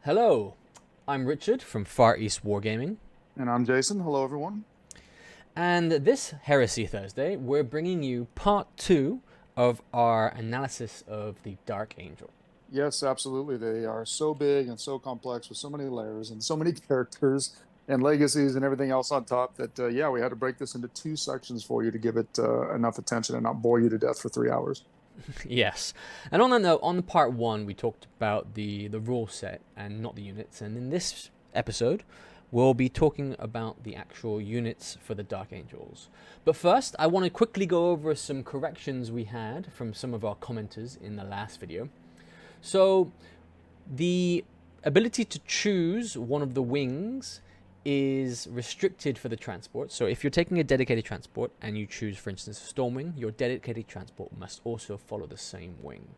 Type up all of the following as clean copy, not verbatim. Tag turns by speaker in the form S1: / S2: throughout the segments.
S1: Hello, I'm Richard from Far East Wargaming,
S2: And I'm Jason. Hello, everyone.
S1: and this Heresy Thursday, we're bringing you part two of our analysis of the Dark Angel.
S2: Yes, absolutely. They are so big and so complex with so many layers and so many characters and legacies and everything else on top that, yeah, we had to break this into two sections for you to give it enough attention and not bore you to death for 3 hours.
S1: Yes, and on that note, on part one, we talked about the rule set and not the units, and in this episode, we'll be talking about the actual units for the Dark Angels. But first, I want to quickly go over some corrections we had from some of our commenters in the last video. So, the ability to choose one of the wings is restricted for the transport. So if you're taking a dedicated transport and you choose, for instance, Stormwing, your dedicated transport must also follow the same wing.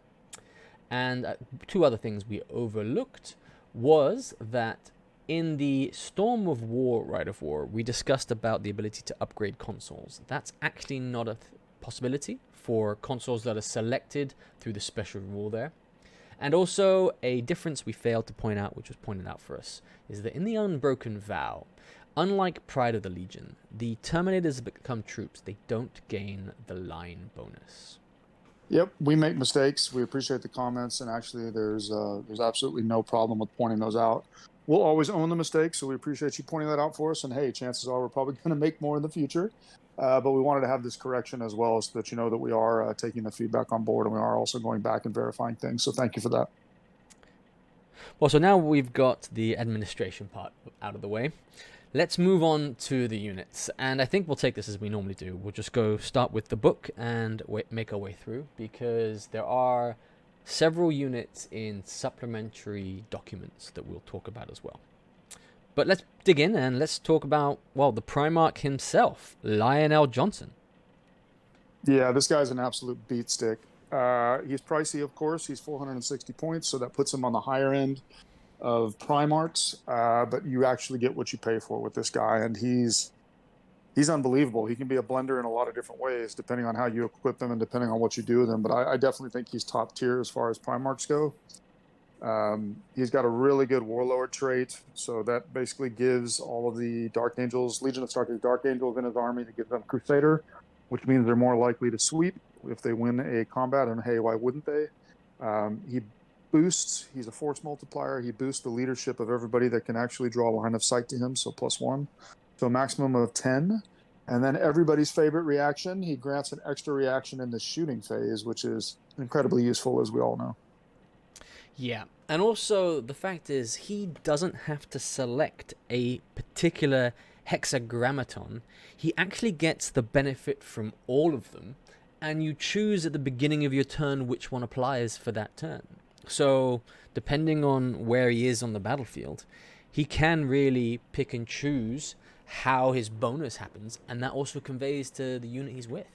S1: And two other things we overlooked was that in the Storm of War, Rite of War, we discussed about the ability to upgrade consoles. That's actually not a possibility for consoles that are selected through the special rule there. And also, a difference we failed to point out, which was pointed out for us, is that in the Unbroken Vow, unlike Pride of the Legion, the Terminators become troops. They don't gain the line bonus.
S2: Yep, we make mistakes. We appreciate the comments, and actually, there's absolutely no problem with pointing those out. We'll always own the mistakes, so we appreciate you pointing that out for us. And hey, chances are we're probably going to make more in the future, but we wanted to have this correction as well, so that you know that we are taking the feedback on board, and we are also going back and verifying things. So thank you for that.
S1: Well, so now we've got the administration part out of the way. Let's move on to the units, and I think we'll take this as we normally do. We'll just go start with the book and make our way through, because there are several units in supplementary documents that we'll talk about as well. But let's dig in and let's talk about, well, the Primarch himself, Lionel Johnson.
S2: Yeah, this guy's an absolute beat stick. He's pricey, of course. He's 460 points, so that puts him on the higher end of Primarchs. But you actually get what you pay for with this guy, and he's unbelievable. He can be a blender in a lot of different ways, depending on how you equip them and depending on what you do with them. But I definitely think he's top tier as far as Primarchs go. He's got a really good Warlord trait, so that basically gives all of the Dark Angels, Legion of Stark's Dark Angels in his army, to give them Crusader, which means they're more likely to sweep if they win a combat. And hey, why wouldn't they? He boosts, he's a force multiplier. He boosts the leadership of everybody that can actually draw a line of sight to him, so +1. So a maximum of 10. And then everybody's favorite reaction, he grants an extra reaction in the shooting phase, which is incredibly useful, as we all know.
S1: Yeah, and also the fact is he doesn't have to select a particular hexagrammaton. He actually gets the benefit from all of them, and you choose at the beginning of your turn which one applies for that turn. So, depending on where he is on the battlefield, he can really pick and choose how his bonus happens, and that also conveys to the unit he's with.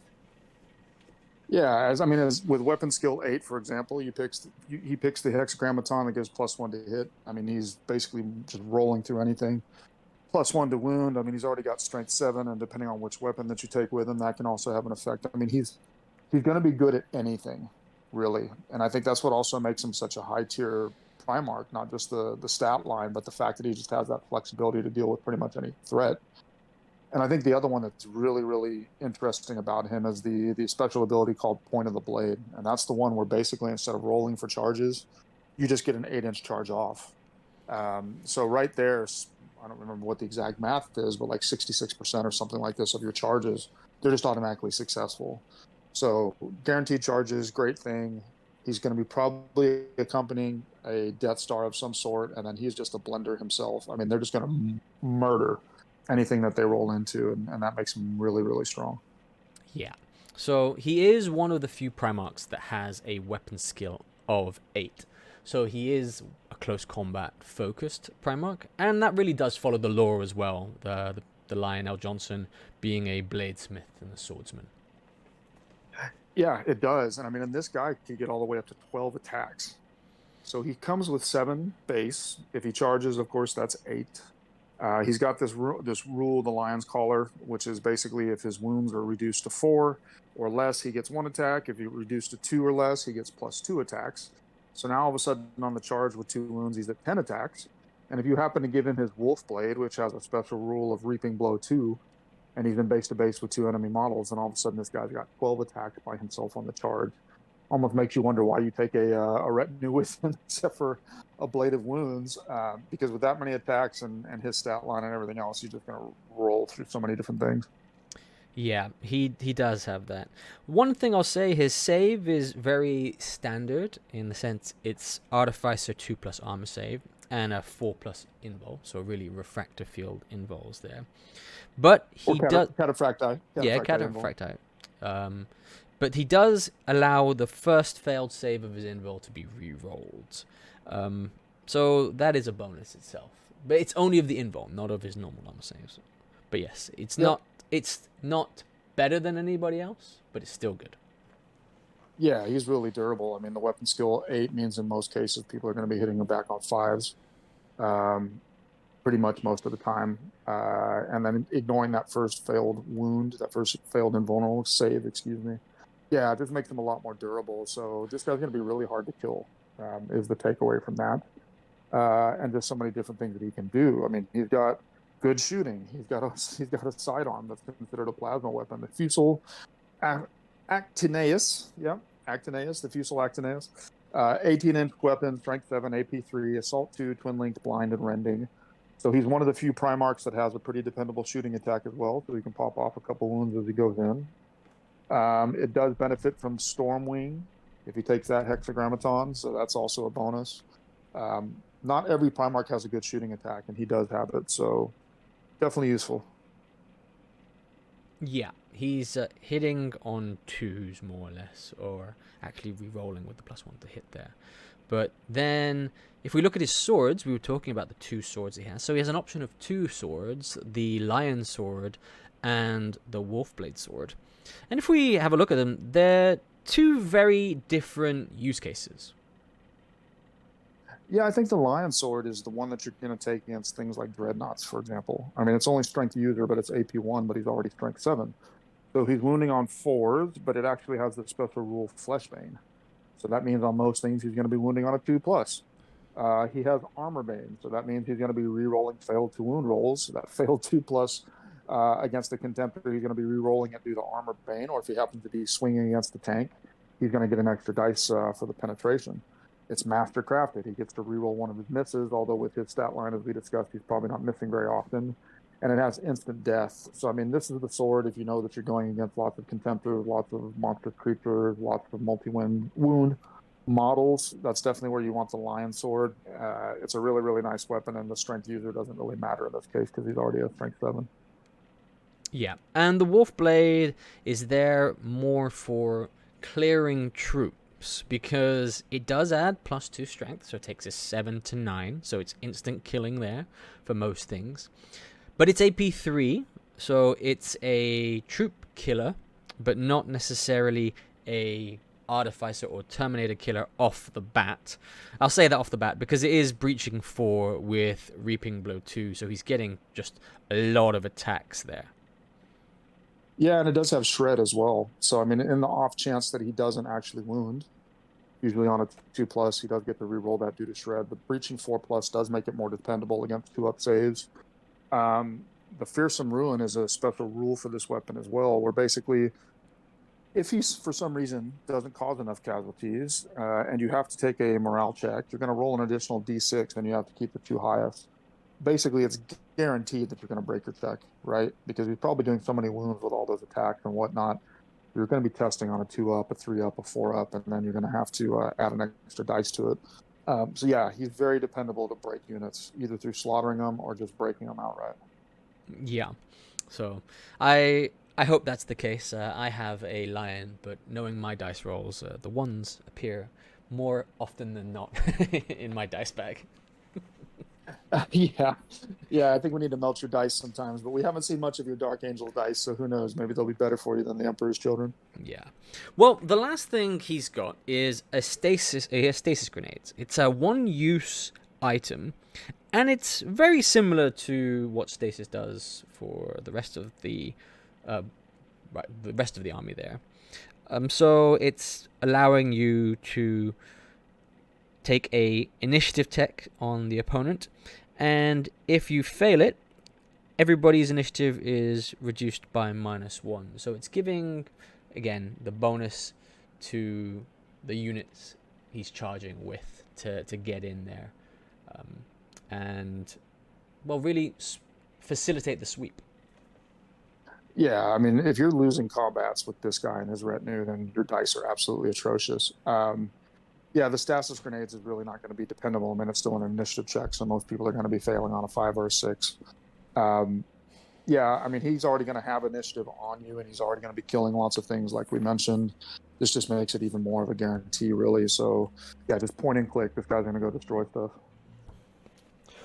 S2: Yeah, as with weapon skill 8, for example, he picks the hexagrammaton that gives +1 to hit. I mean, he's basically just rolling through anything. +1 to wound. I mean, he's already got strength 7, and depending on which weapon that you take with him, that can also have an effect. I mean, he's going to be good at anything, really, and I think that's what also makes him such a high tier Primarch. Not just the stat line, but the fact that he just has that flexibility to deal with pretty much any threat. And I think the other one that's really, really interesting about him is the special ability called Point of the Blade. And that's the one where basically instead of rolling for charges, you just get an 8-inch charge off. So right there, I don't remember what the exact math is, but like 66% or something like this of your charges, they're just automatically successful. So guaranteed charges, great thing. He's going to be probably accompanying a Death Star of some sort, and then he's just a blender himself. I mean, they're just going to murder anything that they roll into, and that makes him really, really strong.
S1: Yeah. So he is one of the few Primarchs that has a weapon skill of 8. So he is a close combat focused Primarch, and that really does follow the lore as well. The Lionel Johnson being a bladesmith and a swordsman.
S2: Yeah, it does. And I mean, and this guy can get all the way up to 12 attacks. So he comes with 7 base. If he charges, of course, that's 8. He's got this rule, the Lion's Collar, which is basically if his wounds are reduced to 4 or less, he gets 1 attack. If he reduced to 2 or less, he gets +2 attacks. So now all of a sudden on the charge with 2 wounds, he's at 10 attacks. And if you happen to give him his Wolf Blade, which has a special rule of Reaping Blow 2, and he's been base to base with 2 enemy models, and all of a sudden this guy's got 12 attacks by himself on the charge. Almost makes you wonder why you take a retinue with him, except for a Blade of Wounds, because with that many attacks and his stat line and everything else, he's just going to roll through so many different things.
S1: Yeah, he does have that. One thing I'll say, his save is very standard in the sense it's Artificer 2+ armor save and a 4+ invul, so really refractor field invuls there. But he does
S2: Cataphracti.
S1: Yeah, Cataphracti. But he does allow the first failed save of his invul to be re-rolled. So that is a bonus itself. But it's only of the invul, not of his normal armor saves. But yes, it's not better than anybody else, but it's still good.
S2: Yeah, he's really durable. I mean, the weapon skill 8 means in most cases people are going to be hitting him back on 5s, pretty much most of the time. And then ignoring that first failed wound, that first failed invulnerable save, excuse me. Yeah, it just makes him a lot more durable. So this guy's going to be really hard to kill, is the takeaway from that. And just so many different things that he can do. I mean, he's got good shooting. He's got a sidearm that's considered a plasma weapon. The Fusel Actinius, the Fusel Actinius, 18-inch weapon, strength 7, AP 3, assault 2, twin linked, blind, and rending. So he's one of the few Primarchs that has a pretty dependable shooting attack as well. So he can pop off a couple wounds as he goes in. It does benefit from Stormwing if he takes that Hexagrammaton, so that's also a bonus. Not every Primarch has a good shooting attack, and he does have it, so definitely useful.
S1: Yeah, he's hitting on 2s more or less, or actually re-rolling with the +1 to hit there. But then, if we look at his swords, we were talking about the 2 swords he has. So he has an option of 2 swords, the Lion Sword and the Wolfblade Sword. And if we have a look at them, they're 2 very different use cases.
S2: Yeah, I think the Lion Sword is the one that you're going to take against things like Dreadnoughts, for example. I mean, it's only strength user, but it's AP 1, but he's already strength 7. So he's wounding on 4s, but it actually has the special rule Fleshbane. So that means on most things he's going to be wounding on a 2+. He has Armorbane, so that means he's going to be re-rolling failed 2 wound rolls. That failed 2+, against the Contemptor, he's going to be re-rolling it due to Armorbane, or if he happens to be swinging against the tank, he's going to get an extra dice for the penetration. It's mastercrafted. He gets to reroll one of his misses, although with his stat line, as we discussed, he's probably not missing very often. And it has instant death. So, I mean, this is the sword if you know that you're going against lots of Contemptors, lots of monstrous creatures, lots of multi-wound models. That's definitely where you want the Lion Sword. It's a really, really nice weapon, and the strength user doesn't really matter in this case because he's already a strength 7.
S1: Yeah, and the Wolfblade is there more for clearing troops, because it does add +2 strength, so it takes us 7 to 9, so it's instant killing there for most things. But it's AP 3, so it's a troop killer, but not necessarily a Artificer or Terminator killer off the bat. I'll say that off the bat because it is breaching 4 with Reaping Blow 2, so he's getting just a lot of attacks there.
S2: Yeah, and it does have Shred as well. So, I mean, in the off chance that he doesn't actually wound, usually on a 2+, he does get to reroll that due to Shred. But breaching 4+ does make it more dependable against 2-up saves. The Fearsome Ruin is a special rule for this weapon as well, where basically, if he, for some reason, doesn't cause enough casualties, and you have to take a morale check, you're going to roll an additional D6, and you have to keep the 2 highest. Basically, it's guaranteed that you're going to break your check, right? Because you're probably doing so many wounds with all those attacks and whatnot. You're going to be testing on a 2-up, a 3-up, a 4-up, and then you're going to have to add an extra dice to it. So yeah, he's very dependable to break units, either through slaughtering them or just breaking them outright.
S1: Yeah, so I hope that's the case. I have a Lion, but knowing my dice rolls, the 1s appear more often than not in my dice bag.
S2: Yeah, I think we need to melt your dice sometimes, but we haven't seen much of your Dark Angel dice, so who knows? Maybe they'll be better for you than the Emperor's Children.
S1: Yeah. Well, the last thing he's got is a stasis grenade. It's a one-use item, and it's very similar to what stasis does for the rest of the army there. So it's allowing you to take a initiative check on the opponent, and if you fail it, everybody's initiative is reduced by -1. So it's giving, again, the bonus to the units he's charging with to get in there, and, well, really facilitate the sweep.
S2: Yeah, I mean, if you're losing combats with this guy and his retinue, then your dice are absolutely atrocious. Yeah, the stasis grenades is really not going to be dependable. I mean, it's still an initiative check, so most people are going to be failing on a 5 or a 6. Yeah, I mean, he's already going to have initiative on you, and he's already going to be killing lots of things, like we mentioned. This just makes it even more of a guarantee, really. So, yeah, just point and click. This guy's going to go destroy stuff.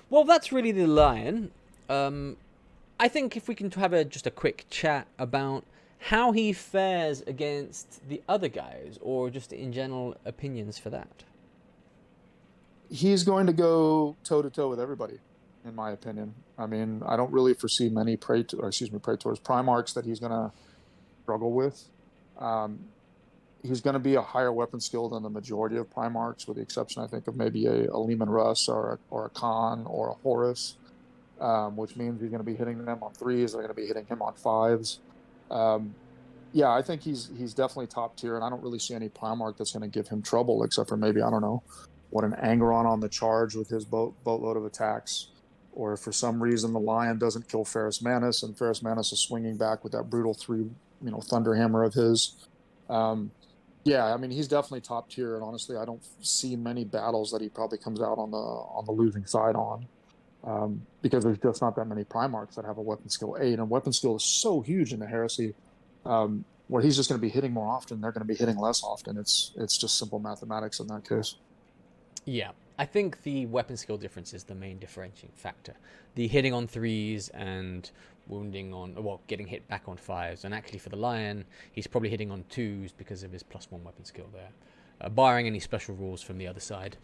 S1: Well, that's really the Lion. I think if we can have just a quick chat about how he fares against the other guys, or just in general opinions for that.
S2: He's going to go toe-to-toe with everybody, in my opinion. I mean, I don't really foresee many Praetors, Primarchs that he's going to struggle with. He's going to be a higher weapon skill than the majority of Primarchs, with the exception, I think, of maybe a Lehman Russ or a Khan or a Horus, which means he's going to be hitting them on 3s. They're going to be hitting him on 5s. Yeah, I think he's definitely top tier, and I don't really see any Primarch that's going to give him trouble, except for maybe, I don't know, what, an Angeron on the charge with his boatload of attacks, or if for some reason the Lion doesn't kill Ferrus Manus, and Ferrus Manus is swinging back with that brutal 3, Thunderhammer of his. Yeah, I mean, he's definitely top tier, and honestly, I don't see many battles that he probably comes out on the losing side on, because there's just not that many Primarchs that have a weapon skill 8, and weapon skill is so huge in the Heresy, where he's just going to be hitting more often, they're going to be hitting less often. It's just simple mathematics in that case.
S1: Yeah, I think the weapon skill difference is the main differentiating factor. The hitting on 3s and wounding on, well, getting hit back on 5s. And actually for the Lion, he's probably hitting on 2s because of his +1 weapon skill there, barring any special rules from the other side.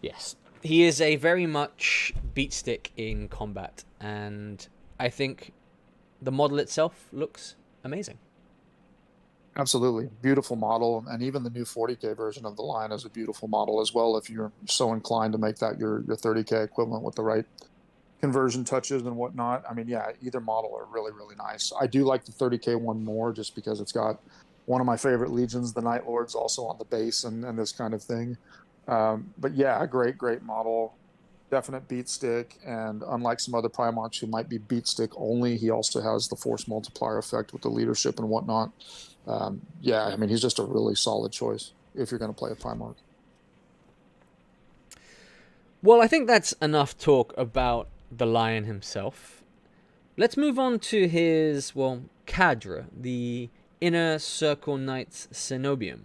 S1: Yes, he is a very much beat stick in combat, and I think the model itself looks amazing.
S2: Absolutely. Beautiful model. And even the new 40K version of the Lion is a beautiful model as well, if you're so inclined to make that your 30K equivalent with the right conversion touches and whatnot. I mean, yeah, either model are really, really nice. I do like the 30K one more, just because it's got one of my favorite legions, the Night Lords, also on the base and this kind of thing. But yeah, great model. Definite beat stick, and unlike some other Primarchs who might be beat stick only, he also has the force multiplier effect with the leadership and whatnot. Yeah, I mean, he's just a really solid choice if you're going to play a Primarch.
S1: Well, I think that's enough talk about the Lion himself. Let's move on to his, well, cadre, the Inner Circle Knights Cenobium.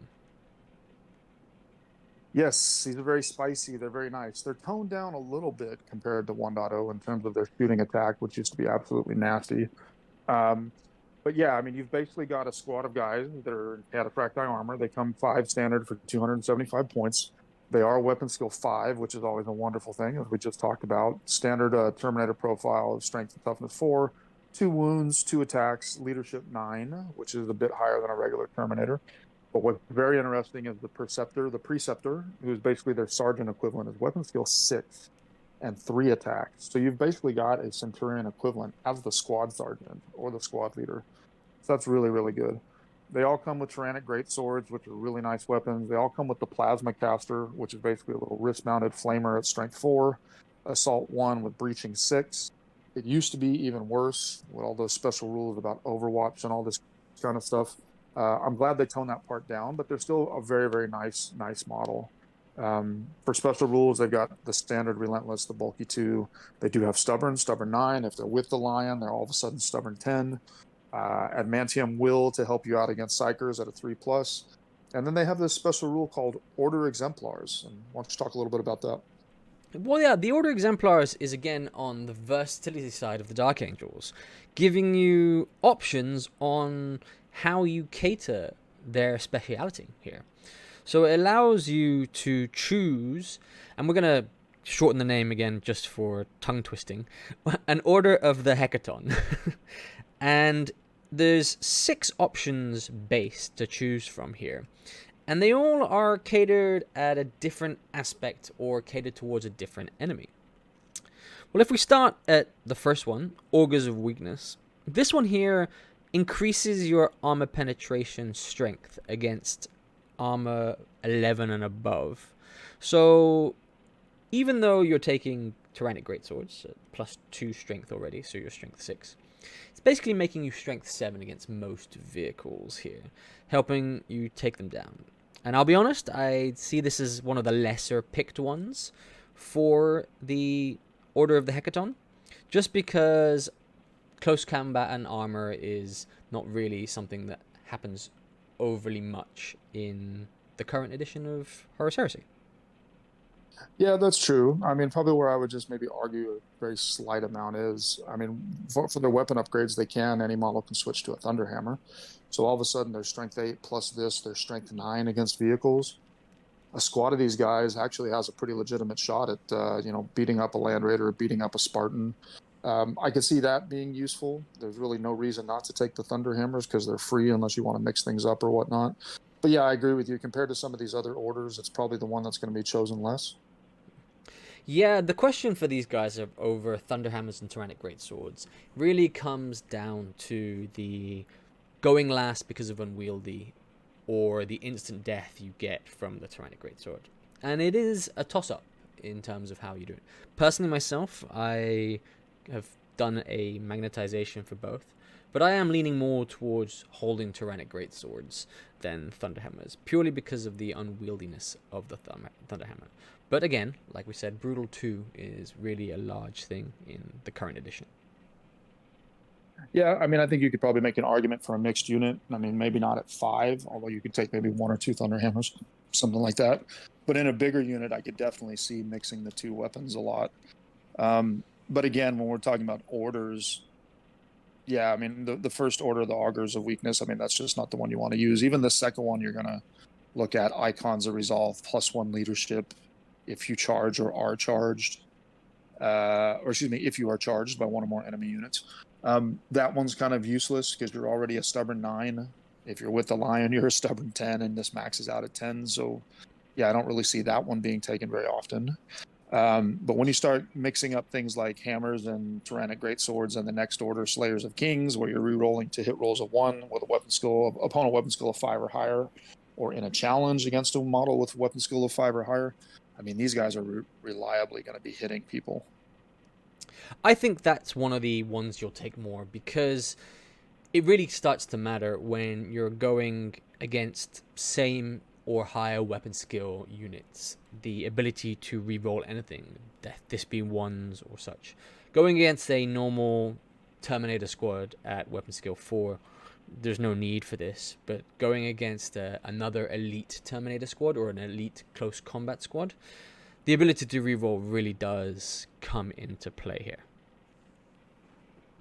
S2: Yes, these are very spicy. They're very nice. They're toned down a little bit compared to 1.0 in terms of their shooting attack, which used to be absolutely nasty. But yeah, I mean, you've basically got a squad of guys that are in Cataphracti armor. They come 5 standard for 275 points. They are weapon skill 5, which is always a wonderful thing, as we just talked about. Standard Terminator profile of strength and toughness 4, 2 wounds, 2 attacks, leadership 9, which is a bit higher than a regular Terminator. But what's very interesting is the Preceptor, who's basically their sergeant equivalent, is weapon skill 6 and 3 attacks. So you've basically got a Centurion equivalent as the squad sergeant or the squad leader. So that's really, really good. They all come with Tyrannic Greatswords, which are really nice weapons. They all come with the Plasma Caster, which is basically a little wrist-mounted flamer at strength 4, assault 1 with breaching 6. It used to be even worse with all those special rules about Overwatch and all this kind of stuff. I'm glad they toned that part down, but they're still a very, very nice model. For special rules, they've got the standard Relentless, the bulky 2. They do have Stubborn 9. If they're with the Lion, they're all of a sudden Stubborn 10. Adamantium Will to help you out against Psychers at a 3+. And then they have this special rule called Order Exemplars. And why don't you talk a little bit about that?
S1: Well, yeah, the Order Exemplars is again on the versatility side of the Dark Angels, giving you options on how you cater their speciality here. So it allows you to choose, and we're going to shorten the name again just for tongue twisting, an Order of the Hecaton. And there's 6 options base to choose from here. And they all are catered at a different aspect or catered towards a different enemy. Well, if we start at the first one, Augurs of Weakness, this one here increases your armor penetration strength against armor 11 and above. So even though you're taking Tyrannic Greatswords at +2 strength already, so you're strength 6, it's basically making you strength 7 against most vehicles here, helping you take them down. And I'll be honest, I see this as one of the lesser picked ones for the Order of the Hecaton, just because close combat and armor is not really something that happens overly much in the current edition of Horus Heresy.
S2: Yeah, that's true. I mean, probably where I would just maybe argue a very slight amount is, I mean, for their weapon upgrades, any model can switch to a Thunderhammer. So all of a sudden, they're strength 8 plus this, they're strength 9 against vehicles. A squad of these guys actually has a pretty legitimate shot at, beating up a Land Raider or beating up a Spartan. I could see that being useful. There's really no reason not to take the Thunderhammers because they're free unless you want to mix things up or whatnot. But yeah, I agree with you. Compared to some of these other orders, it's probably the one that's going to be chosen less.
S1: Yeah, the question for these guys over Thunderhammers and Tyrannic Greatswords really comes down to the going last because of unwieldy or the instant death you get from the Tyrannic Greatsword. And it is a toss-up in terms of how you do it. Personally, myself, I have done a magnetization for both, but I am leaning more towards holding Tyrannic Greatswords than Thunderhammers, purely because of the unwieldiness of the Thunderhammer. But again, like we said, Brutal 2 is really a large thing in the current edition.
S2: Yeah, I mean, I think you could probably make an argument for a mixed unit. I mean, maybe not at 5, although you could take maybe 1 or 2 Thunderhammers, something like that. But in a bigger unit, I could definitely see mixing the 2 weapons a lot. But again, when we're talking about orders, yeah, I mean, the first order, the Augurs of Weakness, I mean, that's just not the one you want to use. Even the second one, you're going to look at Icons of Resolve, +1 leadership, if you charge or are charged, if you are charged by 1 or more enemy units. That one's kind of useless because you're already a stubborn 9. If you're with the Lion, you're a stubborn 10, and this maxes out at 10. So, yeah, I don't really see that one being taken very often. But when you start mixing up things like hammers and Tyrannic Greatswords and the next order Slayers of Kings, where you're re-rolling to hit rolls of 1 with a weapon skill upon a weapon skill of 5 or higher, or in a challenge against a model with weapon skill of 5 or higher, I mean, these guys are reliably going to be hitting people.
S1: I think that's one of the ones you'll take more, because it really starts to matter when you're going against same or higher weapon skill units. The ability to reroll anything, this being 1s or such. Going against a normal Terminator squad at weapon skill 4, there's no need for this. But going against another elite Terminator squad or an elite close combat squad, the ability to reroll really does come into play here.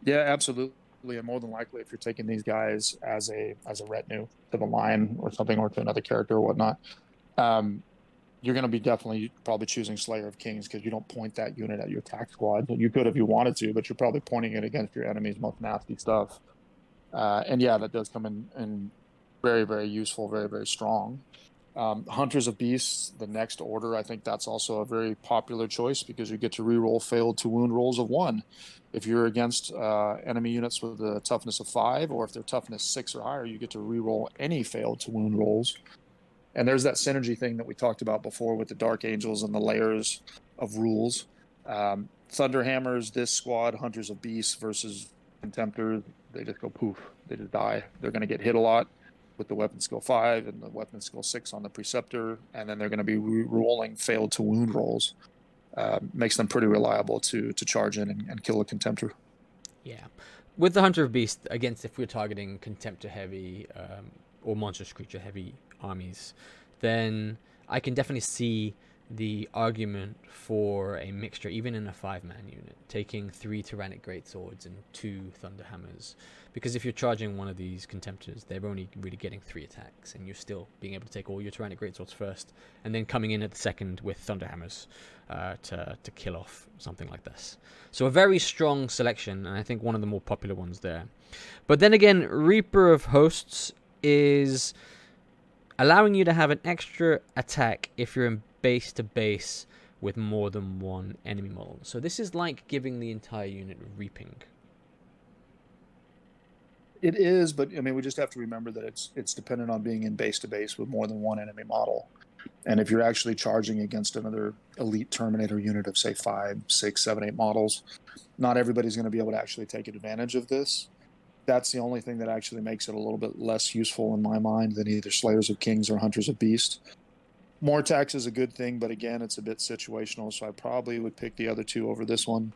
S2: Yeah, absolutely. And more than likely, if you're taking these guys as a retinue to the line or something, or to another character or whatnot, you're going to be definitely probably choosing Slayer of Kings, because you don't point that unit at your attack squad. You could if you wanted to, but you're probably pointing it against your enemy's most nasty stuff. And yeah, that does come in very, very useful, very, very strong. Hunters of Beasts, the next order, I think that's also a very popular choice, because you get to reroll failed to wound rolls of 1. If you're against enemy units with a toughness of 5, or if they're toughness 6 or higher, you get to reroll any failed to wound rolls. And there's that synergy thing that we talked about before with the Dark Angels and the layers of rules. Thunderhammers, this squad, Hunters of Beasts versus Contemptors, they just go poof. They just die. They're going to get hit a lot with the weapon skill 5 and the weapon skill 6 on the Preceptor, and then they're going to be rolling failed to wound rolls. Makes them pretty reliable to charge in and kill a Contemptor.
S1: Yeah. With the Hunter of Beast, against if we're targeting Contemptor heavy or monstrous creature heavy armies, then I can definitely see the argument for a mixture, even in a 5-man unit, taking 3 Tyrannic Greatswords and 2 Thunderhammers. Because if you're charging one of these Contemptors, they're only really getting 3 attacks, and you're still being able to take all your Tyrannic Greatswords first, and then coming in at the second with Thunderhammers to kill off something like this. So a very strong selection, and I think one of the more popular ones there. But then again, Reaper of Hosts is allowing you to have an extra attack if you're in base to base with more than one enemy model. So this is like giving the entire unit reaping.
S2: It is, but I mean, we just have to remember that it's dependent on being in base to base with more than one enemy model. And if you're actually charging against another elite Terminator unit of, say, 5, 6, 7, 8 models, not everybody's going to be able to actually take advantage of this. That's the only thing that actually makes it a little bit less useful in my mind than either Slayers of Kings or Hunters of Beast. More attacks is a good thing, but again, it's a bit situational, so I probably would pick the other two over this one.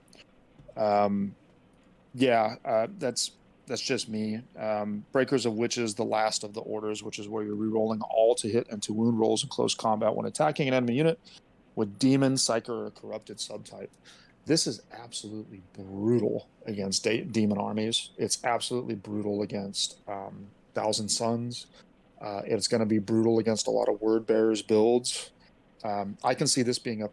S2: That's just me. Breakers of Witches, the last of the orders, which is where you're rerolling all to hit and to wound rolls in close combat when attacking an enemy unit with Demon, Psyker, or Corrupted subtype. This is absolutely brutal against demon armies. It's absolutely brutal against Thousand Suns. It's going to be brutal against a lot of Word Bearers builds. I can see this being a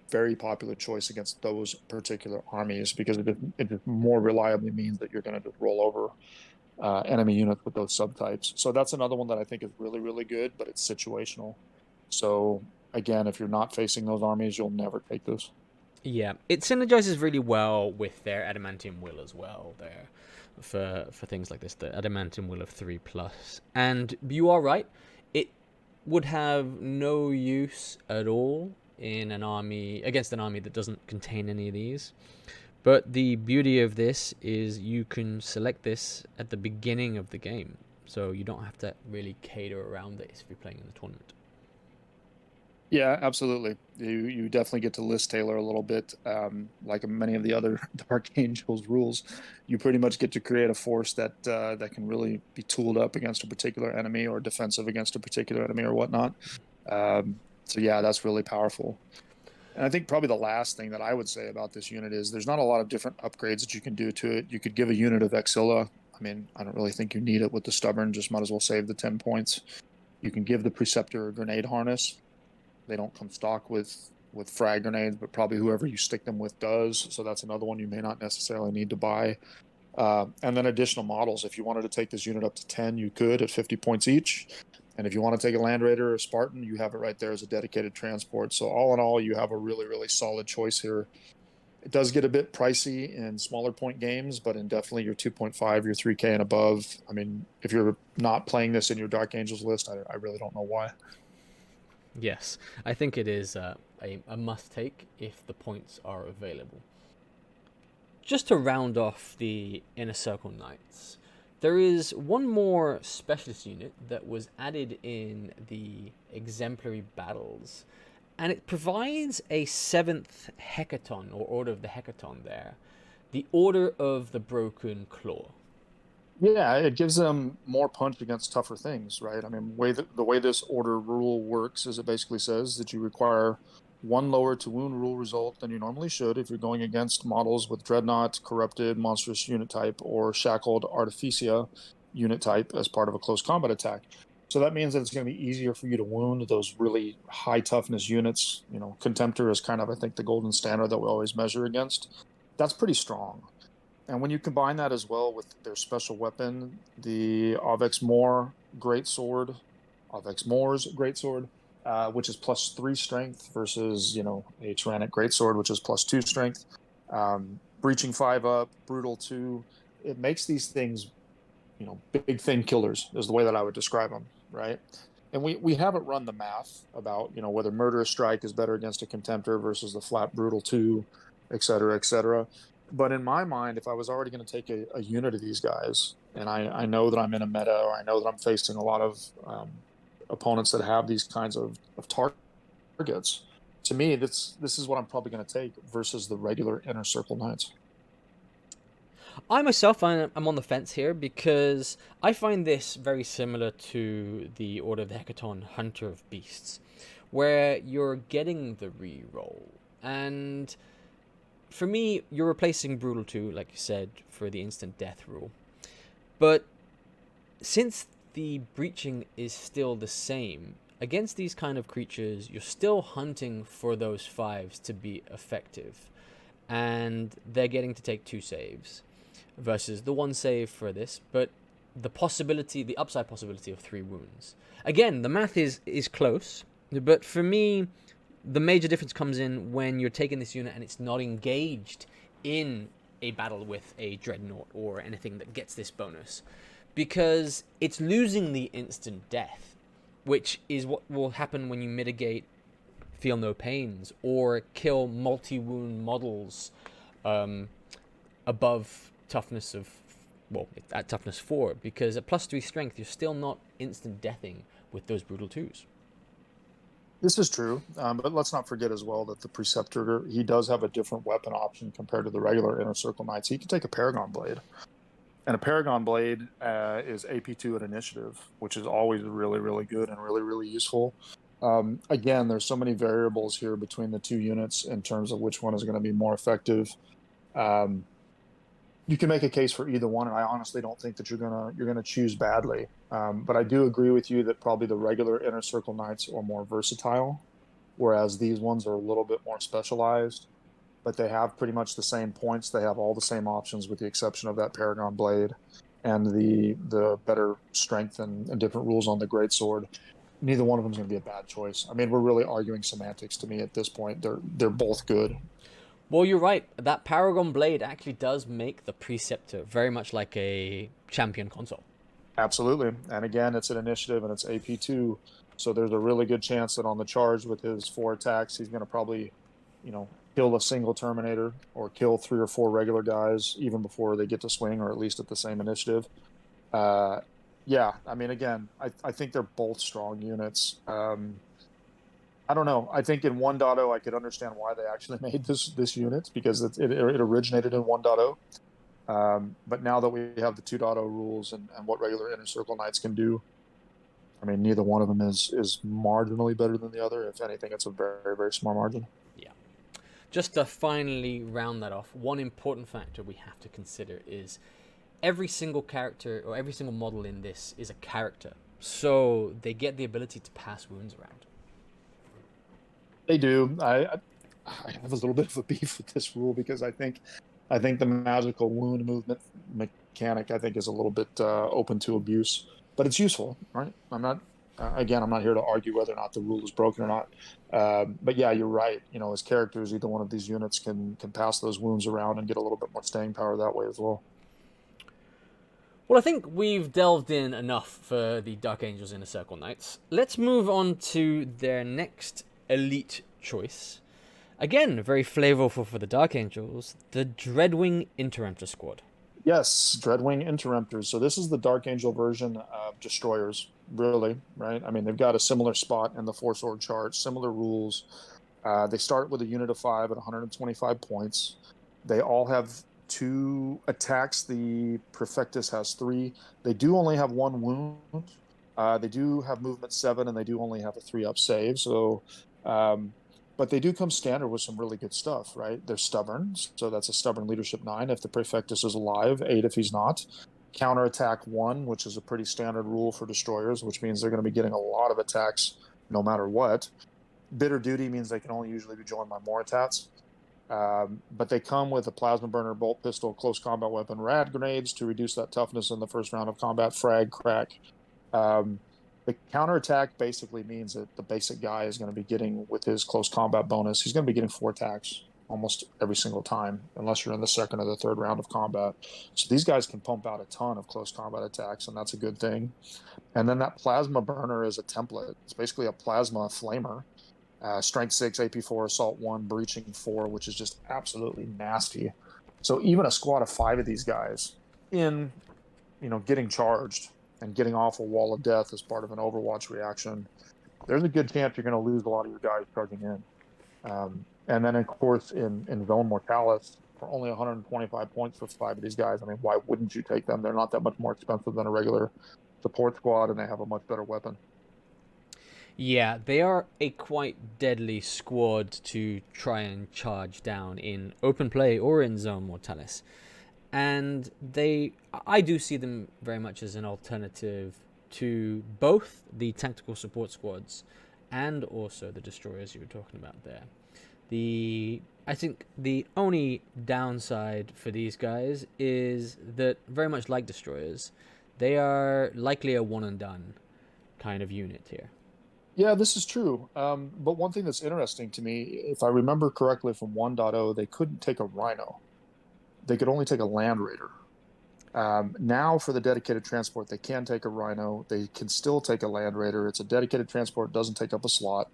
S2: very popular choice against those particular armies because it just more reliably means that you're going to just roll over enemy units with those subtypes. So that's another one that I think is really, really good, but it's situational. So again, if you're not facing those armies, you'll never take this.
S1: Yeah, it synergizes really well with their Adamantium Will as well there for things like this, the Adamantium Will of 3+. And you are right, it would have no use at all in an army against an army that doesn't contain any of these. But the beauty of this is you can select this at the beginning of the game, so you don't have to really cater around this if you're playing in the tournament.
S2: Yeah, absolutely. You definitely get to list tailor a little bit, like many of the other Dark Angels rules. You pretty much get to create a force that can really be tooled up against a particular enemy or defensive against a particular enemy or whatnot. So yeah, that's really powerful. And I think probably the last thing that I would say about this unit is there's not a lot of different upgrades that you can do to it. You could give a unit of Exilla. I mean, I don't really think you need it with the Stubborn. Just might as well save the 10 points. You can give the Preceptor a Grenade Harness. They don't come stock with frag grenades, but probably whoever you stick them with does. So that's another one you may not necessarily need to buy. And then additional models. If you wanted to take this unit up to 10, you could at 50 points each. And if you want to take a Land Raider or a Spartan, you have it right there as a dedicated transport. So all in all, you have a really, really solid choice here. It does get a bit pricey in smaller point games, but in definitely your 2.5, your 3K and above. I mean, if you're not playing this in your Dark Angels list, I really don't know why.
S1: Yes, I think it is a must-take if the points are available. Just to round off the Inner Circle Knights, there is one more specialist unit that was added in the Exemplary Battles, and it provides a 7th Hecaton, or Order of the Hecaton there, the Order of the Broken Claw.
S2: Yeah, it gives them more punch against tougher things, right? I mean, the way this order rule works is it basically says that you require one lower to wound rule result than you normally should if you're going against models with Dreadnought, Corrupted, Monstrous unit type, or Shackled Artificia unit type as part of a close combat attack. So that means that it's going to be easier for you to wound those really high toughness units. You know, Contemptor is kind of, I think, the golden standard that we always measure against. That's pretty strong. And when you combine that as well with their special weapon, the Avex Mor's Greatsword, which is +3 strength versus, a Tyrannic Greatsword, which is +2 strength. Breaching 5 up, Brutal 2. It makes these things, big thing killers is the way that I would describe them, right? And we haven't run the math about, whether Murderous Strike is better against a Contemptor versus the flat Brutal 2, et cetera, et cetera. But in my mind, if I was already going to take a unit of these guys, and I know that I'm in a meta, or I know that I'm facing a lot of opponents that have these kinds of targets, to me, this is what I'm probably going to take versus the regular Inner Circle Knights.
S1: I myself, I'm on the fence here because I find this very similar to the Order of the Hecaton Hunter of Beasts, where you're getting the re-roll. And for me, you're replacing Brutal 2, like you said, for the instant death rule. But since the breaching is still the same, against these kind of creatures, you're still hunting for those 5s to be effective. And they're getting to take 2 saves versus the 1 save for this. But the upside possibility of 3 wounds. Again, the math is close, but for me, the major difference comes in when you're taking this unit and it's not engaged in a battle with a dreadnought or anything that gets this bonus, because it's losing the instant death, which is what will happen when you mitigate Feel No Pains or kill multi-wound models above toughness of, well, at toughness 4, because at +3 strength, you're still not instant deathing with those brutal 2s.
S2: This is true, but let's not forget as well that the Preceptor, he does have a different weapon option compared to the regular Inner Circle Knights. He can take a Paragon Blade. And a Paragon Blade is AP2 at initiative, which is always really, really good and really, really useful. Again, there's so many variables here between the 2 units in terms of which one is going to be more effective. You can make a case for either one, and I honestly don't think that you're gonna choose badly. But I do agree with you that probably the regular Inner Circle Knights are more versatile, whereas these ones are a little bit more specialized. But they have pretty much the same points. They have all the same options, with the exception of that Paragon Blade and the better strength and different rules on the Greatsword. Neither one of them is going to be a bad choice. I mean, we're really arguing semantics to me at this point. They're both good.
S1: Well, you're right. That Paragon Blade actually does make the Preceptor very much like a champion console.
S2: Absolutely. And again, it's an initiative and it's AP2. So there's a really good chance that on the charge with his 4 attacks, he's going to probably, kill a single Terminator or kill 3 or 4 regular guys even before they get to swing, or at least at the same initiative. Yeah, I mean, again, I think they're both strong units. I don't know. I think in 1.0, I could understand why they actually made this unit, because it originated in 1.0. But now that we have the 2.0 rules and what regular Inner Circle Knights can do, I mean, neither one of them is marginally better than the other. If anything, it's a very, very small margin.
S1: Yeah. Just to finally round that off, one important factor we have to consider is every single character or every single model in this is a character. So they get the ability to pass wounds around.
S2: They do. I have a little bit of a beef with this rule, because I think the magical wound movement mechanic, I think, is a little bit open to abuse, but it's useful, right? I'm not here to argue whether or not the rule is broken or not. But yeah, you're right. As characters, either one of these units can pass those wounds around and get a little bit more staying power that way as well.
S1: Well, I think we've delved in enough for the Dark Angels Inner Circle Knights. Let's move on to their next elite choice. Again, very flavorful for the Dark Angels, the Dreadwing Interrupter squad.
S2: Yes, Dreadwing Interrupters. So this is the Dark Angel version of Destroyers, really, right? I mean, they've got a similar spot in the 4-sword chart, similar rules. They start with a unit of 5 at 125 points. They all have 2 attacks. The Perfectus has 3. They do only have 1 wound. They do have movement 7, and they do only have a 3-up save. So, but they do come standard with some really good stuff, right? They're stubborn, so that's a stubborn leadership 9 if the Prefectus is alive, 8 if he's not. Counterattack 1, which is a pretty standard rule for destroyers, which means they're going to be getting a lot of attacks no matter what. Bitter Duty means they can only usually be joined by more attacks. But they come with a plasma burner, bolt pistol, close combat weapon, rad grenades to reduce that toughness in the first round of combat, frag, crack. The counterattack basically means that the basic guy is going to be getting, with his close combat bonus, he's going to be getting 4 attacks almost every single time, unless you're in the second or the third round of combat. So these guys can pump out a ton of close combat attacks, and that's a good thing. And then that plasma burner is a template. It's basically a plasma flamer. Strength 6, AP 4, Assault 1, Breaching 4, which is just absolutely nasty. So even a squad of 5 of these guys in, getting charged and getting off a wall of death as part of an Overwatch reaction, there's a good chance you're going to lose a lot of your guys charging in. And then, of course, in Zone Mortalis, for only 125 points for 5 of these guys, I mean, why wouldn't you take them? They're not that much more expensive than a regular support squad, and they have a much better weapon.
S1: Yeah, they are a quite deadly squad to try and charge down in open play or in Zone Mortalis. And I do see them very much as an alternative to both the tactical support squads and also the destroyers you were talking about there. I think the only downside for these guys is that, very much like destroyers, they are likely a one and done kind of unit here.
S2: Yeah, this is true. But one thing that's interesting to me, if I remember correctly from 1.0, they couldn't take a Rhino. They could only take a Land Raider. Now for the dedicated transport, they can take a Rhino. They can still take a Land Raider. It's a dedicated transport, doesn't take up a slot.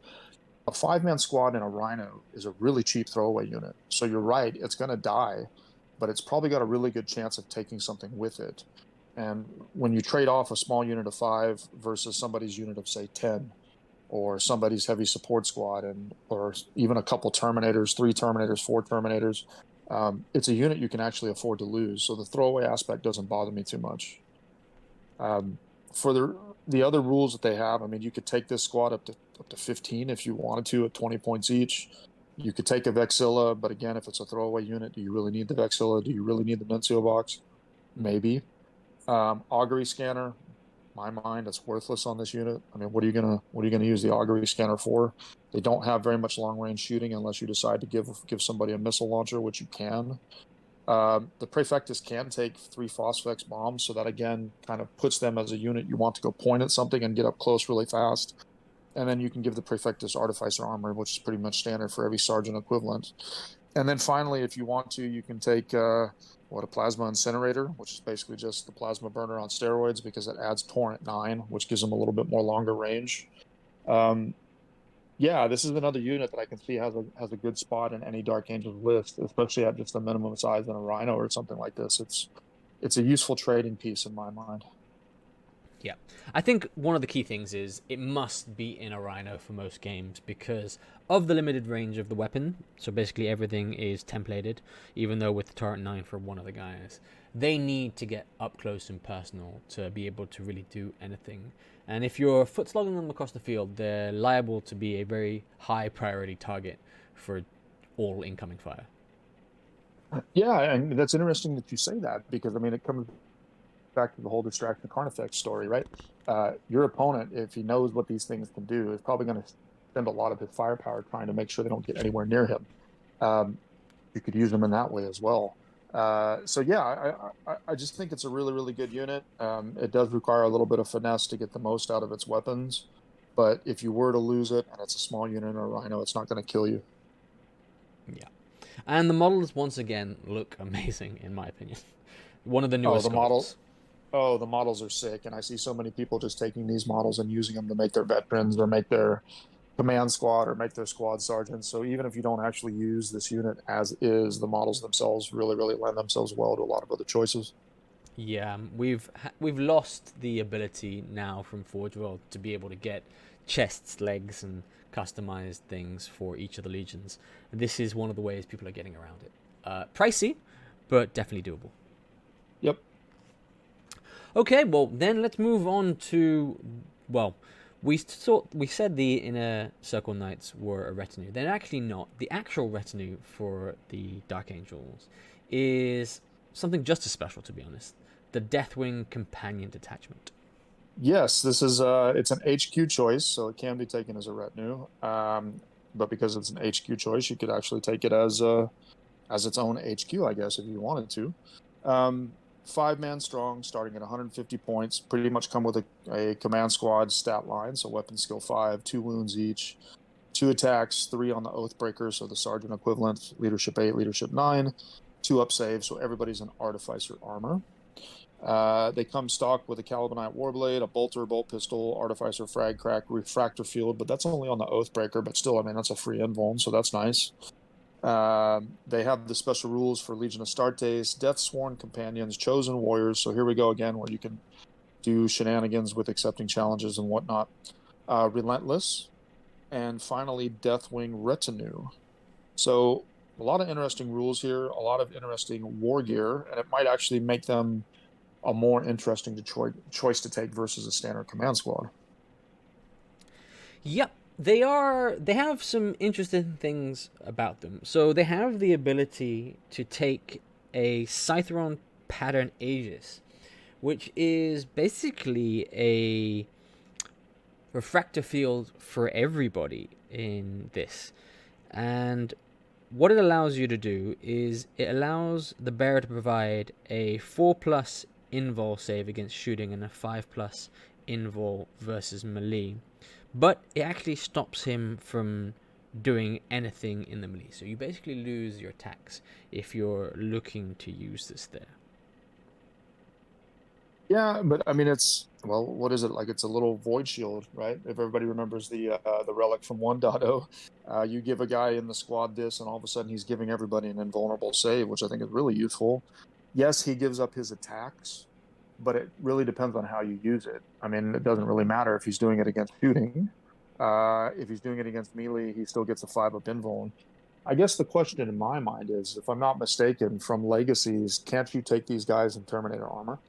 S2: A 5-man squad in a Rhino is a really cheap throwaway unit. So you're right, it's going to die, but it's probably got a really good chance of taking something with it. And when you trade off a small unit of 5 versus somebody's unit of, say, 10, or somebody's heavy support squad, or even a couple Terminators, 3 Terminators, 4 Terminators, it's a unit you can actually afford to lose. So the throwaway aspect doesn't bother me too much. For the other rules that they have, I mean, you could take this squad up to 15 if you wanted to at 20 points each. You could take a Vexilla, but again, if it's a throwaway unit, do you really need the Vexilla? Do you really need the Nuncio box? Maybe. Augury scanner, my mind, it's worthless on this unit. I mean, what are you gonna use the augury scanner for? They don't have very much long range shooting unless you decide to give somebody a missile launcher, which you can. The Prefectus can take 3 Phosphex bombs, so that again kind of puts them as a unit you want to go point at something and get up close really fast. And then you can give the Prefectus Artificer armor, which is pretty much standard for every sergeant equivalent. And then finally, if you want to, you can take a plasma incinerator, which is basically just the plasma burner on steroids, because it adds Torrent 9, which gives them a little bit more longer range. Yeah, this is another unit that I can see has a good spot in any Dark Angels list, especially at just the minimum size in a Rhino or something like this. It's a useful trading piece in my mind.
S1: Yeah, I think one of the key things is it must be in a Rhino for most games because of the limited range of the weapon. So basically everything is templated, even though with the Torrent 9 for one of the guys, they need to get up close and personal to be able to really do anything. And if you're foot slogging them across the field, they're liable to be a very high priority target for all incoming fire.
S2: Yeah, and that's interesting that you say that, because I mean it comes back to the whole distraction Carnifex story, right? Your opponent, if he knows what these things can do, is probably going to spend a lot of his firepower trying to make sure they don't get anywhere near him. You could use them in that way as well. So yeah, I just think it's a really, really good unit. It does require a little bit of finesse to get the most out of its weapons, but if you were to lose it and it's a small unit or a Rhino, it's not going to kill you.
S1: Yeah, and the models once again look amazing in my opinion. One of the newest models.
S2: Oh, the models are sick, and I see so many people just taking these models and using them to make their veterans or make their command squad or make their squad sergeants. So even if you don't actually use this unit as is, the models themselves really, really lend themselves well to a lot of other choices.
S1: Yeah, we've lost the ability now from Forgeworld to be able to get chests, legs, and customized things for each of the legions. And this is one of the ways people are getting around it. Pricey, but definitely doable.
S2: Yep.
S1: Okay, well then let's move on to, well, we said the Inner Circle Knights were a retinue. They're actually not. The actual retinue for the Dark Angels is something just as special, to be honest. The Deathwing Companion Detachment.
S2: Yes, this is it's an HQ choice, so it can be taken as a retinue. But because it's an HQ choice, you could actually take it as its own HQ, I guess, if you wanted to. 5-man strong, starting at 150 points. Pretty much come with a command squad stat line, so weapon skill 5, 2 wounds each, 2 attacks, 3 on the Oathbreaker, so the sergeant equivalent, leadership 8, leadership 9, 2 up saves, so everybody's an artificer armor. They come stocked with a Calibanite Warblade, a bolter, bolt pistol, artificer, frag crack, refractor field, but that's only on the Oathbreaker, but still, I mean, that's a free invuln, so that's nice. They have the special rules for Legion Astartes, Death Sworn Companions, Chosen Warriors. So here we go again, where you can do shenanigans with accepting challenges and whatnot. Relentless, and finally Deathwing Retinue. So a lot of interesting rules here, a lot of interesting war gear, and it might actually make them a more interesting choice to take versus a standard command squad.
S1: Yep. They have some interesting things about them. So they have the ability to take a Scytheron pattern Aegis, which is basically a refractor field for everybody in this. And what it allows you to do is it allows the bearer to provide a 4+ invul save against shooting and a 5+ invul versus melee, but it actually stops him from doing anything in the melee. So you basically lose your attacks if you're looking to use this there.
S2: Yeah, but I mean, it's, well, what is it like? It's a little void shield, right? If everybody remembers the relic from 1.0, you give a guy in the squad this, and all of a sudden he's giving everybody an invulnerable save, which I think is really useful. Yes, he gives up his attacks, but it really depends on how you use it. I mean, it doesn't really matter if he's doing it against shooting. If he's doing it against melee, he still gets a 5-up invuln. I guess the question in my mind is, if I'm not mistaken, from legacies, can't you take these guys in Terminator armor?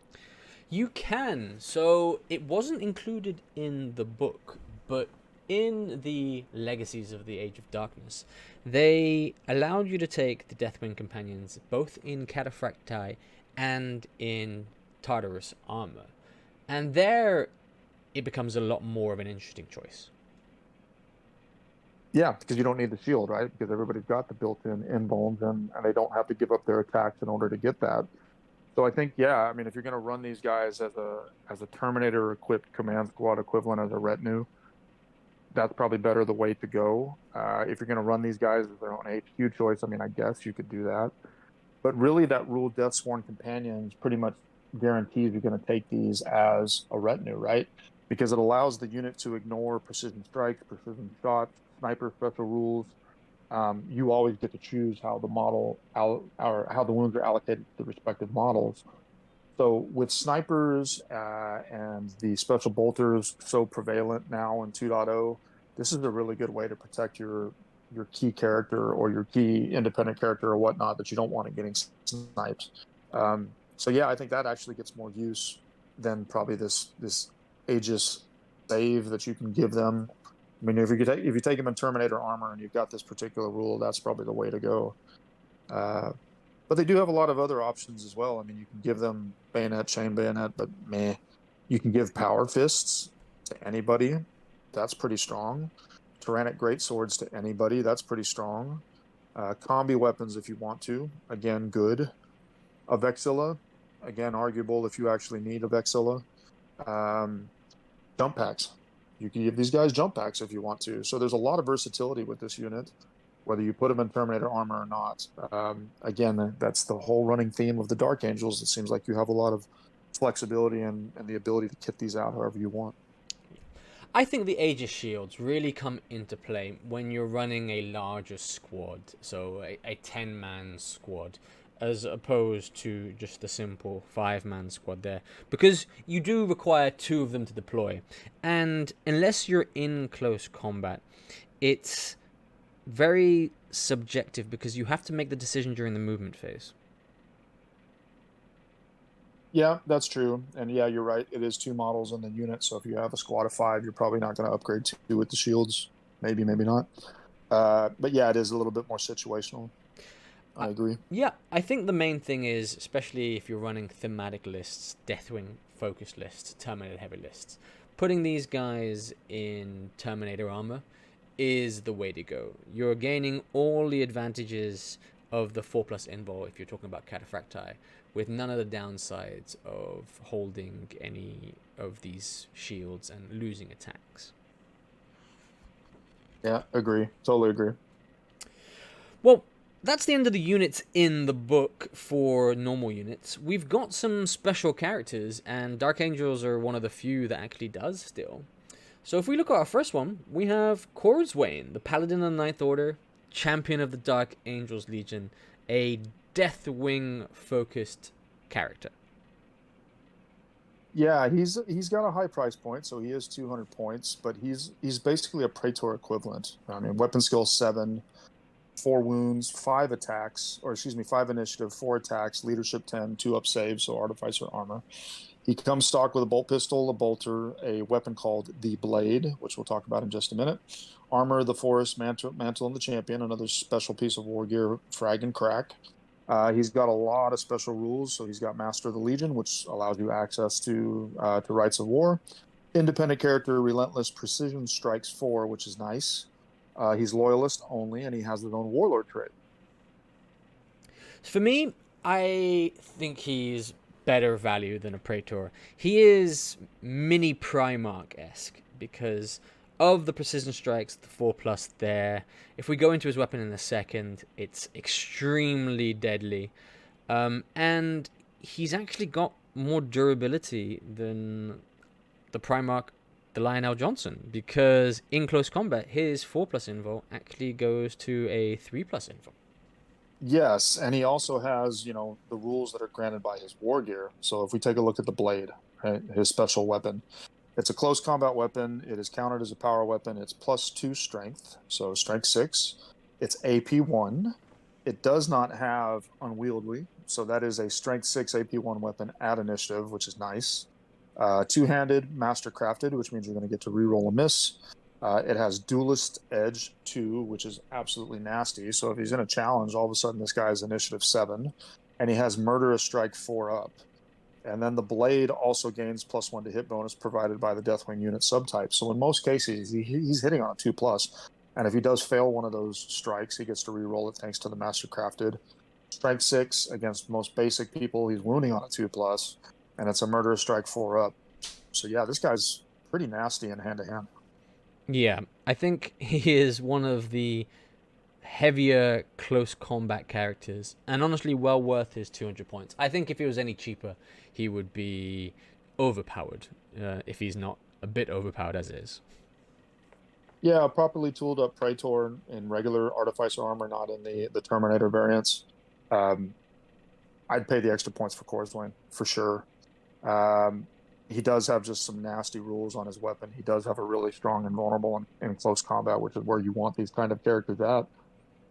S1: You can. So it wasn't included in the book, but in the Legacies of the Age of Darkness, they allowed you to take the Deathwing companions both in Cataphracti and in Tartarus armor. And there it becomes a lot more of an interesting choice.
S2: Yeah, because you don't need the shield, right? Because everybody's got the built-in invulns, and they don't have to give up their attacks in order to get that. So I think, yeah, I mean, if you're going to run these guys as a Terminator equipped command squad equivalent as a retinue, that's probably better the way to go. If you're going to run these guys as their own HQ choice, I mean, I guess you could do that. But really, that rule Deathsworn Companions pretty much guarantees you're going to take these as a retinue, right? Because it allows the unit to ignore precision strikes, precision shots, sniper special rules. You always get to choose how the model or how the wounds are allocated to the respective models. So with snipers and the special bolters so prevalent now in 2.0, this is a really good way to protect your key character or your key independent character or whatnot that you don't want it getting sniped. So yeah, I think that actually gets more use than probably this Aegis save that you can give them. I mean, if you take them in Terminator armor and you've got this particular rule, that's probably the way to go. But they do have a lot of other options as well. I mean, you can give them bayonet, chain bayonet, but meh. You can give power fists to anybody. That's pretty strong. Tyrannic greatswords to anybody. That's pretty strong. Combi weapons if you want to. Again, good. A Vexilla. Again, arguable if you actually need a Vexilla. Jump packs. You can give these guys jump packs if you want to. So there's a lot of versatility with this unit, whether you put them in Terminator armor or not. Again, that's the whole running theme of the Dark Angels. It seems like you have a lot of flexibility and the ability to kit these out however you want.
S1: I think the Aegis shields really come into play when you're running a larger squad, so a 10-man squad, as opposed to just the simple 5-man squad there, because you do require 2 of them to deploy, and unless you're in close combat, it's very subjective because you have to make the decision during the movement phase.
S2: Yeah, that's true. And yeah, you're right. It is 2 models in the unit. So if you have a squad of 5, you're probably not going to upgrade 2 with the shields. Maybe, maybe not. But yeah, it is a little bit more situational. I agree.
S1: Yeah, I think the main thing is, especially if you're running thematic lists, Deathwing focused lists, Terminator heavy lists, putting these guys in Terminator armor is the way to go. You're gaining all the advantages of the 4+ invul if you're talking about Cataphracti, with none of the downsides of holding any of these shields and losing attacks.
S2: Yeah, agree. Totally agree.
S1: Well, that's the end of the units in the book for normal units. We've got some special characters, and Dark Angels are one of the few that actually does still. So if we look at our first one, we have Corswain, the Paladin of the Ninth Order, champion of the Dark Angels Legion, a Deathwing-focused character.
S2: Yeah, he's got a high price point, so he is 200 points, but he's basically a Praetor equivalent. I mean, weapon skill 7, 4 wounds, 5 attacks, or excuse me, 5 initiative, 4 attacks, leadership 10, 2-up save, so artificer armor. He comes stocked with a bolt pistol, a bolter, a weapon called the Blade, which we'll talk about in just a minute. Armor of the Forest, mantle and the Champion, another special piece of war gear, frag and crack. He's got a lot of special rules, so he's got Master of the Legion, which allows you access to Rights of War. Independent character, Relentless Precision Strikes 4, which is nice. He's Loyalist only, and he has his own Warlord trait.
S1: For me, I think he's better value than a Praetor. He is mini Primarch-esque because of the precision strikes, the 4+ there. If we go into his weapon in a second, it's extremely deadly. And he's actually got more durability than the Primarch, the Lionel Johnson, because in close combat, his 4+ invul actually goes to a 3+ invul.
S2: Yes, and he also has, you know, the rules that are granted by his war gear. So if we take a look at the blade, right, his special weapon, it's a close combat weapon. It is counted as a power weapon. It's +2 strength, so strength 6. It's AP1. It does not have unwieldy, so that is a strength 6 AP1 weapon at initiative, which is nice. Two-handed, master crafted, which means you're going to get to reroll a miss. It has Duelist Edge 2, which is absolutely nasty. So if he's in a challenge, all of a sudden this guy is initiative 7. And he has Murderous Strike 4 up. And then the blade also gains +1 to hit bonus provided by the Deathwing unit subtype. So in most cases, he's hitting on a 2+. And if he does fail one of those strikes, he gets to reroll it thanks to the Master Crafted. Strike 6 against most basic people, he's wounding on a 2+. And it's a Murderous Strike 4 up. So yeah, this guy's pretty nasty in hand-to-hand.
S1: Yeah, I think he is one of the heavier close combat characters, and honestly well worth his 200 points. I think if he was any cheaper, he would be overpowered, if he's not a bit overpowered as is.
S2: Yeah, properly tooled up Praetor in regular Artificer armor, not in the Terminator variants. I'd pay the extra points for Corswain, for sure. He does have just some nasty rules on his weapon. He does have a really strong invulnerable in close combat, which is where you want these kind of characters at.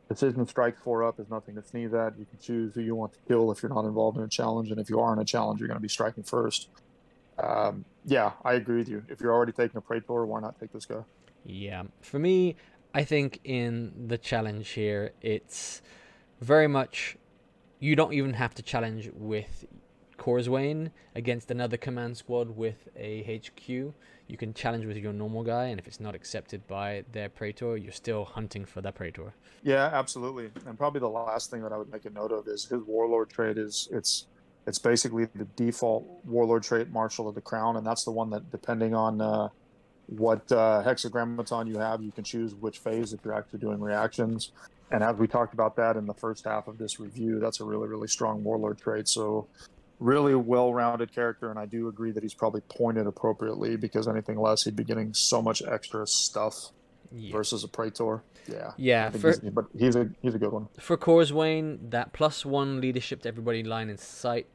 S2: Precision Strike 4 up is nothing to sneeze at. You can choose who you want to kill if you're not involved in a challenge, and if you are in a challenge, you're going to be striking first. Yeah, I agree with you. If you're already taking a Praetor, why not take this guy?
S1: Yeah, for me, I think in the challenge here, it's very much, you don't even have to challenge with Corswain against another command squad with a HQ. You can challenge with your normal guy, and if it's not accepted by their Praetor, you're still hunting for that Praetor.
S2: Yeah, absolutely. And probably the last thing that I would make a note of is his Warlord trait it's basically the default Warlord trait, Marshal of the Crown, and that's the one that, depending on what hexagrammaton you have, you can choose which phase if you're actually doing reactions. And as we talked about that in the first half of this review, that's a really, really strong Warlord trait. So really well-rounded character, and I do agree that he's probably pointed appropriately, because anything less, he'd be getting so much extra stuff versus a Praetor. Yeah, but he's a good one.
S1: For Corswain, that +1 leadership to everybody line in sight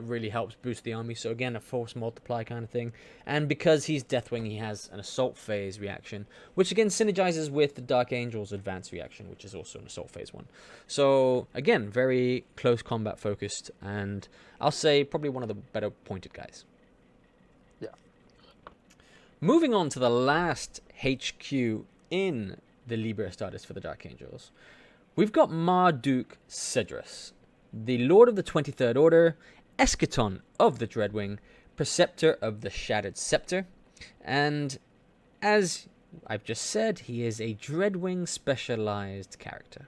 S1: really helps boost the army. So again, a force multiply kind of thing. And because he's Deathwing, he has an assault phase reaction, which again synergizes with the Dark Angel's advance reaction, which is also an assault phase one. So again, very close combat focused, and I'll say probably one of the better pointed guys.
S2: Yeah.
S1: Moving on to the last HQ in the Liber Astartes for the Dark Angels, we've got Marduk Sidrus, the Lord of the 23rd Order, Eschaton of the Dreadwing, Preceptor of the Shattered Scepter, and as I've just said, he is a Dreadwing specialized character.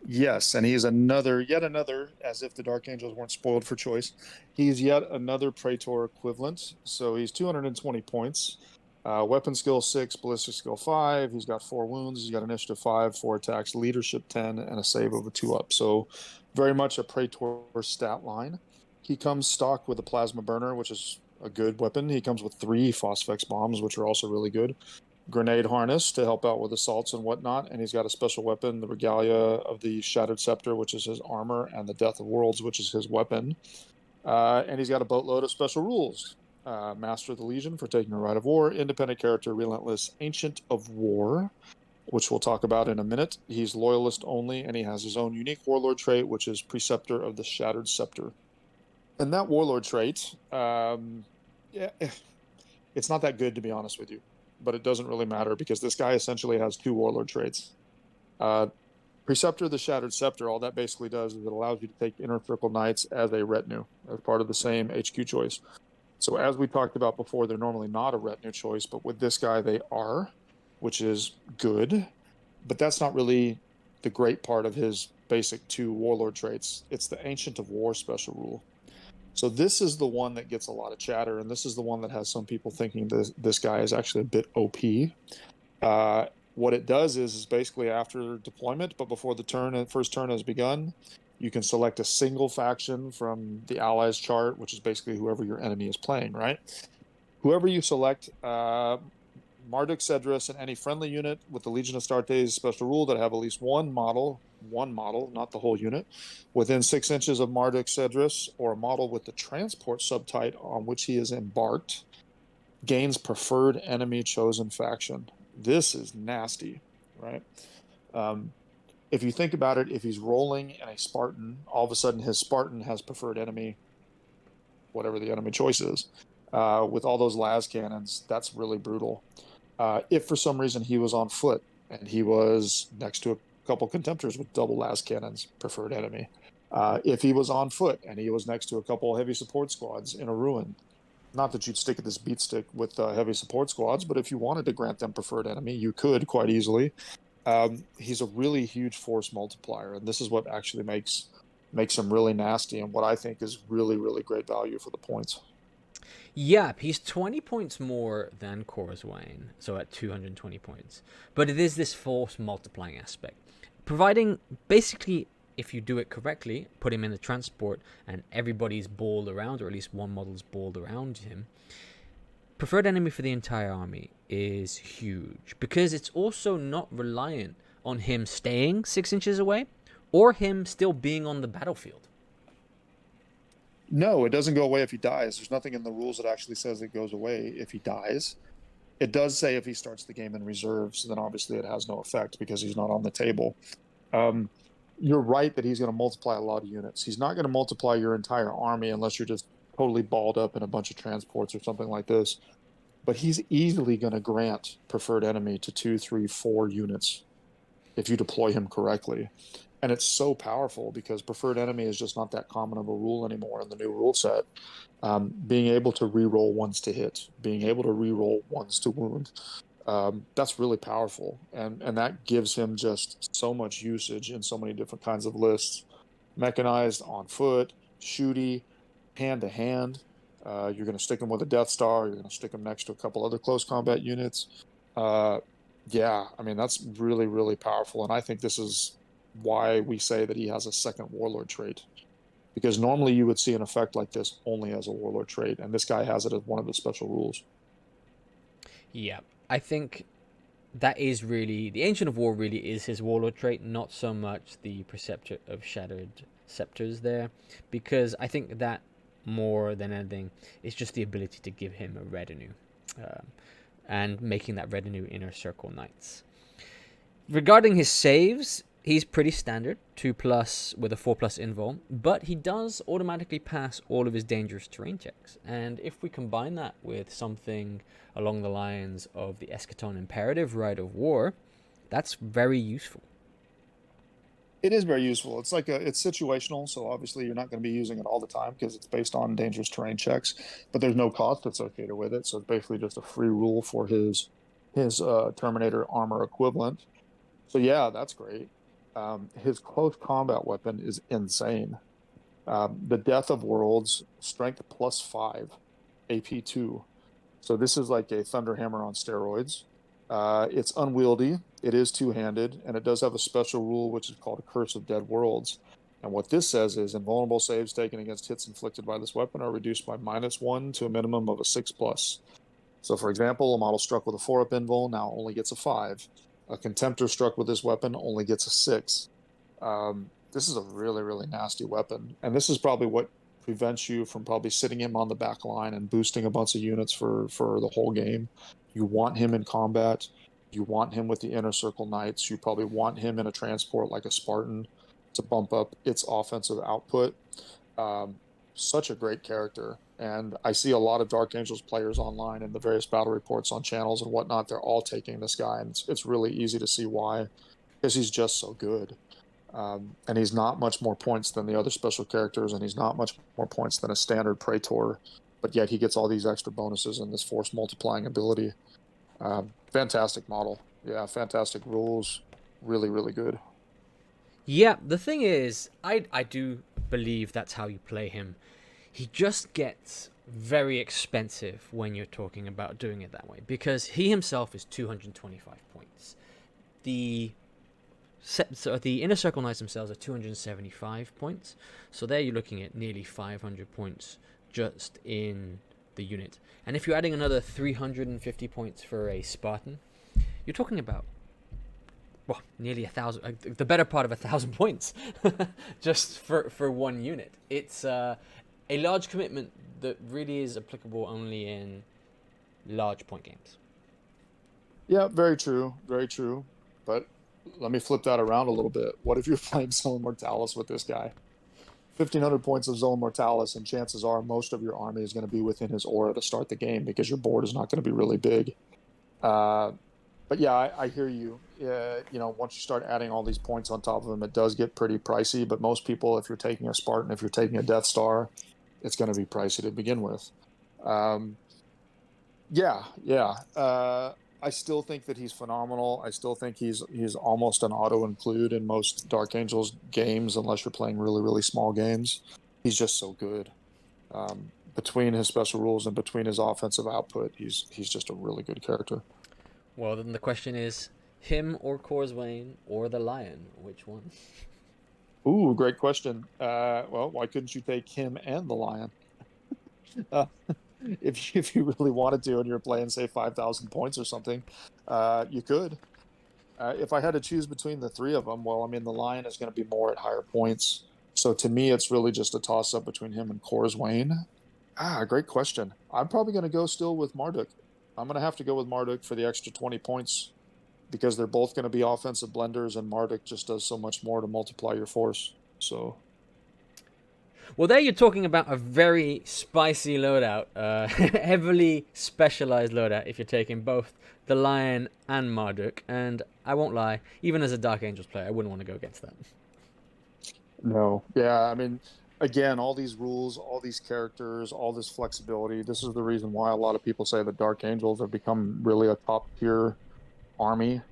S2: Yes, and he's yet another, as if the Dark Angels weren't spoiled for choice, he's yet another Praetor equivalent. So he's 220 points. Weapon skill 6, ballistic skill 5. He's got 4 wounds. He's got initiative 5, 4 attacks, leadership 10, and a save of a 2 up. So very much a Praetor stat line. He comes stocked with a plasma burner, which is a good weapon. He comes with 3 Phosphex bombs, which are also really good. Grenade harness to help out with assaults and whatnot. And he's got a special weapon, the Regalia of the Shattered Scepter, which is his armor, and the Death of Worlds, which is his weapon. And he's got a boatload of special rules. Master of the Legion for taking a rite of war, independent character, relentless, Ancient of War, which we'll talk about in a minute. He's loyalist only, and he has his own unique warlord trait, which is Preceptor of the Shattered Scepter. And that warlord trait, it's not that good, to be honest with you, but it doesn't really matter, because this guy essentially has 2 warlord traits. Preceptor of the Shattered Scepter, all that basically does is it allows you to take Inner Circle Knights as a retinue, as part of the same HQ choice. So as we talked about before, they're normally not a retinue choice, but with this guy they are, which is good. But that's not really the great part of his basic 2 warlord traits. It's the Ancient of War special rule. So this is the one that gets a lot of chatter, and this is the one that has some people thinking this guy is actually a bit OP. What it does is basically after deployment, but before the first turn has begun, you can select a single faction from the allies chart, which is basically whoever your enemy is playing, right? Whoever you select, Marduk, Sidrus, and any friendly unit with the Legion of Astartes special rule that have at least one model, not the whole unit, within 6 inches of Marduk, Sidrus, or a model with the transport subtype on which he is embarked, gains preferred enemy chosen faction. This is nasty, right? Um, if you think about it, if he's rolling in a Spartan, all of a sudden his Spartan has preferred enemy, whatever the enemy choice is. With all those las cannons, that's really brutal. If for some reason he was on foot and he was next to a couple contemptors with double las cannons, preferred enemy. If he was on foot and he was next to a couple heavy support squads in a ruin, not that you'd stick at this beat stick with heavy support squads, but if you wanted to grant them preferred enemy, you could quite easily. He's a really huge force multiplier, and this is what actually makes him really nasty, and what I think is really, really great value for the points.
S1: Yeah, he's 20 points more than Corzwine, so at 220 points. But it is this force multiplying aspect. Providing, basically, if you do it correctly, put him in a transport and everybody's balled around, or at least one model's balled around him, preferred enemy for the entire army is huge. Because it's also not reliant on him staying 6 inches away, or him still being on the battlefield.
S2: No, it doesn't go away if he dies. There's nothing in the rules that actually says it goes away if he dies. It does say if he starts the game in reserves, then obviously it has no effect because he's not on the table. You're right that he's going to multiply a lot of units. He's not going to multiply your entire army unless you're just totally balled up in a bunch of transports or something like this. But he's easily going to grant preferred enemy to 2, 3, 4 units if you deploy him correctly. And it's so powerful because preferred enemy is just not that common of a rule anymore in the new rule set. Being able to reroll ones to hit, being able to reroll ones to wound, that's really powerful. And that gives him just so much usage in so many different kinds of lists. Mechanized, on foot, shooty, hand to hand. You're going to stick him with a Death Star. You're going to stick him next to a couple other close combat units. Yeah, I mean, that's really, really powerful. And I think this is why we say that he has a second warlord trait, because normally you would see an effect like this only as a warlord trait, and this guy has it as one of the special rules.
S1: Yeah, I think that is really the Ancient of War. Really is his warlord trait, not so much the Preceptor of Shattered Scepters there, because I think that more than anything is just the ability to give him a retinue, and making that retinue inner circle knights. Regarding his saves, he's pretty standard, 2+ with a 4+ invul, but he does automatically pass all of his dangerous terrain checks. And if we combine that with something along the lines of the Eschaton Imperative Rite of War, that's very useful.
S2: It is very useful. It's situational, so obviously you're not going to be using it all the time because it's based on dangerous terrain checks, but there's no cost associated with it. So it's basically just a free rule for his Terminator armor equivalent. So yeah, that's great. His close combat weapon is insane. The Death of Worlds, strength +5, AP2. So this is like a Thunderhammer on steroids. It's unwieldy. It is two-handed, and it does have a special rule which is called a Curse of Dead Worlds. And what this says is invulnerable saves taken against hits inflicted by this weapon are reduced by -1 to a minimum of a 6+. So, for example, a model struck with a 4-up invul now only gets a 5. A Contemptor struck with this weapon only gets a 6. This is a really, really nasty weapon. And this is probably what prevents you from probably sitting him on the back line and boosting a bunch of units for the whole game. You want him in combat. You want him with the inner circle knights. You probably want him in a transport like a Spartan to bump up its offensive output. Such a great character. And I see a lot of Dark Angels players online in the various battle reports on channels and whatnot. They're all taking this guy, and it's really easy to see why, because he's just so good. And he's not much more points than the other special characters, and he's not much more points than a standard Praetor, but yet he gets all these extra bonuses and this force multiplying ability. Fantastic model. Yeah, fantastic rules. Really, really good.
S1: Yeah, the thing is, I do believe that's how you play him. he just gets very expensive when you're talking about doing it that way, because he himself is 225 points. The Inner Circle Knights themselves are 275 points, so there you're looking at nearly 500 points just in the unit. And if you're adding another 350 points for a Spartan, you're talking about, well, nearly 1,000, the better part of 1,000 points just for one unit. It's a large commitment that really is applicable only in large point games.
S2: Yeah, very true, very true. But let me flip that around a little bit. What if you're playing Zone Mortalis with this guy? 1,500 points of Zone Mortalis, and chances are most of your army is going to be within his aura to start the game because your board is not going to be really big. But yeah, I hear you. Once you start adding all these points on top of them, it does get pretty pricey. But most people, if you're taking a Spartan, if you're taking a Death Star, it's going to be pricey to begin with. I still think that he's phenomenal. I still think he's almost an auto include in most Dark Angels games, unless you're playing really, really small games. He's just so good. Between his special rules and between his offensive output, he's just a really good character.
S1: Well, then the question is, him or Corswain or the Lion? Which one?
S2: Ooh, great question. Well, why couldn't you take him and the Lion? If you really wanted to and you're playing, say, 5,000 points or something, you could. If I had to choose between the three of them, well, I mean, the Lion is going to be more at higher points. So to me, it's really just a toss-up between him and Corswain. Great question. I'm probably going to go still with Marduk. I'm going to have to go with Marduk for the extra 20 points because they're both going to be offensive blenders, and Marduk just does so much more to multiply your force. So...
S1: Well, there you're talking about a very spicy loadout, heavily specialized loadout if you're taking both the Lion and Marduk. And I won't lie, even as a Dark Angels player, I wouldn't want to go against that.
S2: No. Yeah, I mean, again, all these rules, all these characters, all this flexibility, this is the reason why a lot of people say the Dark Angels have become really a top-tier army.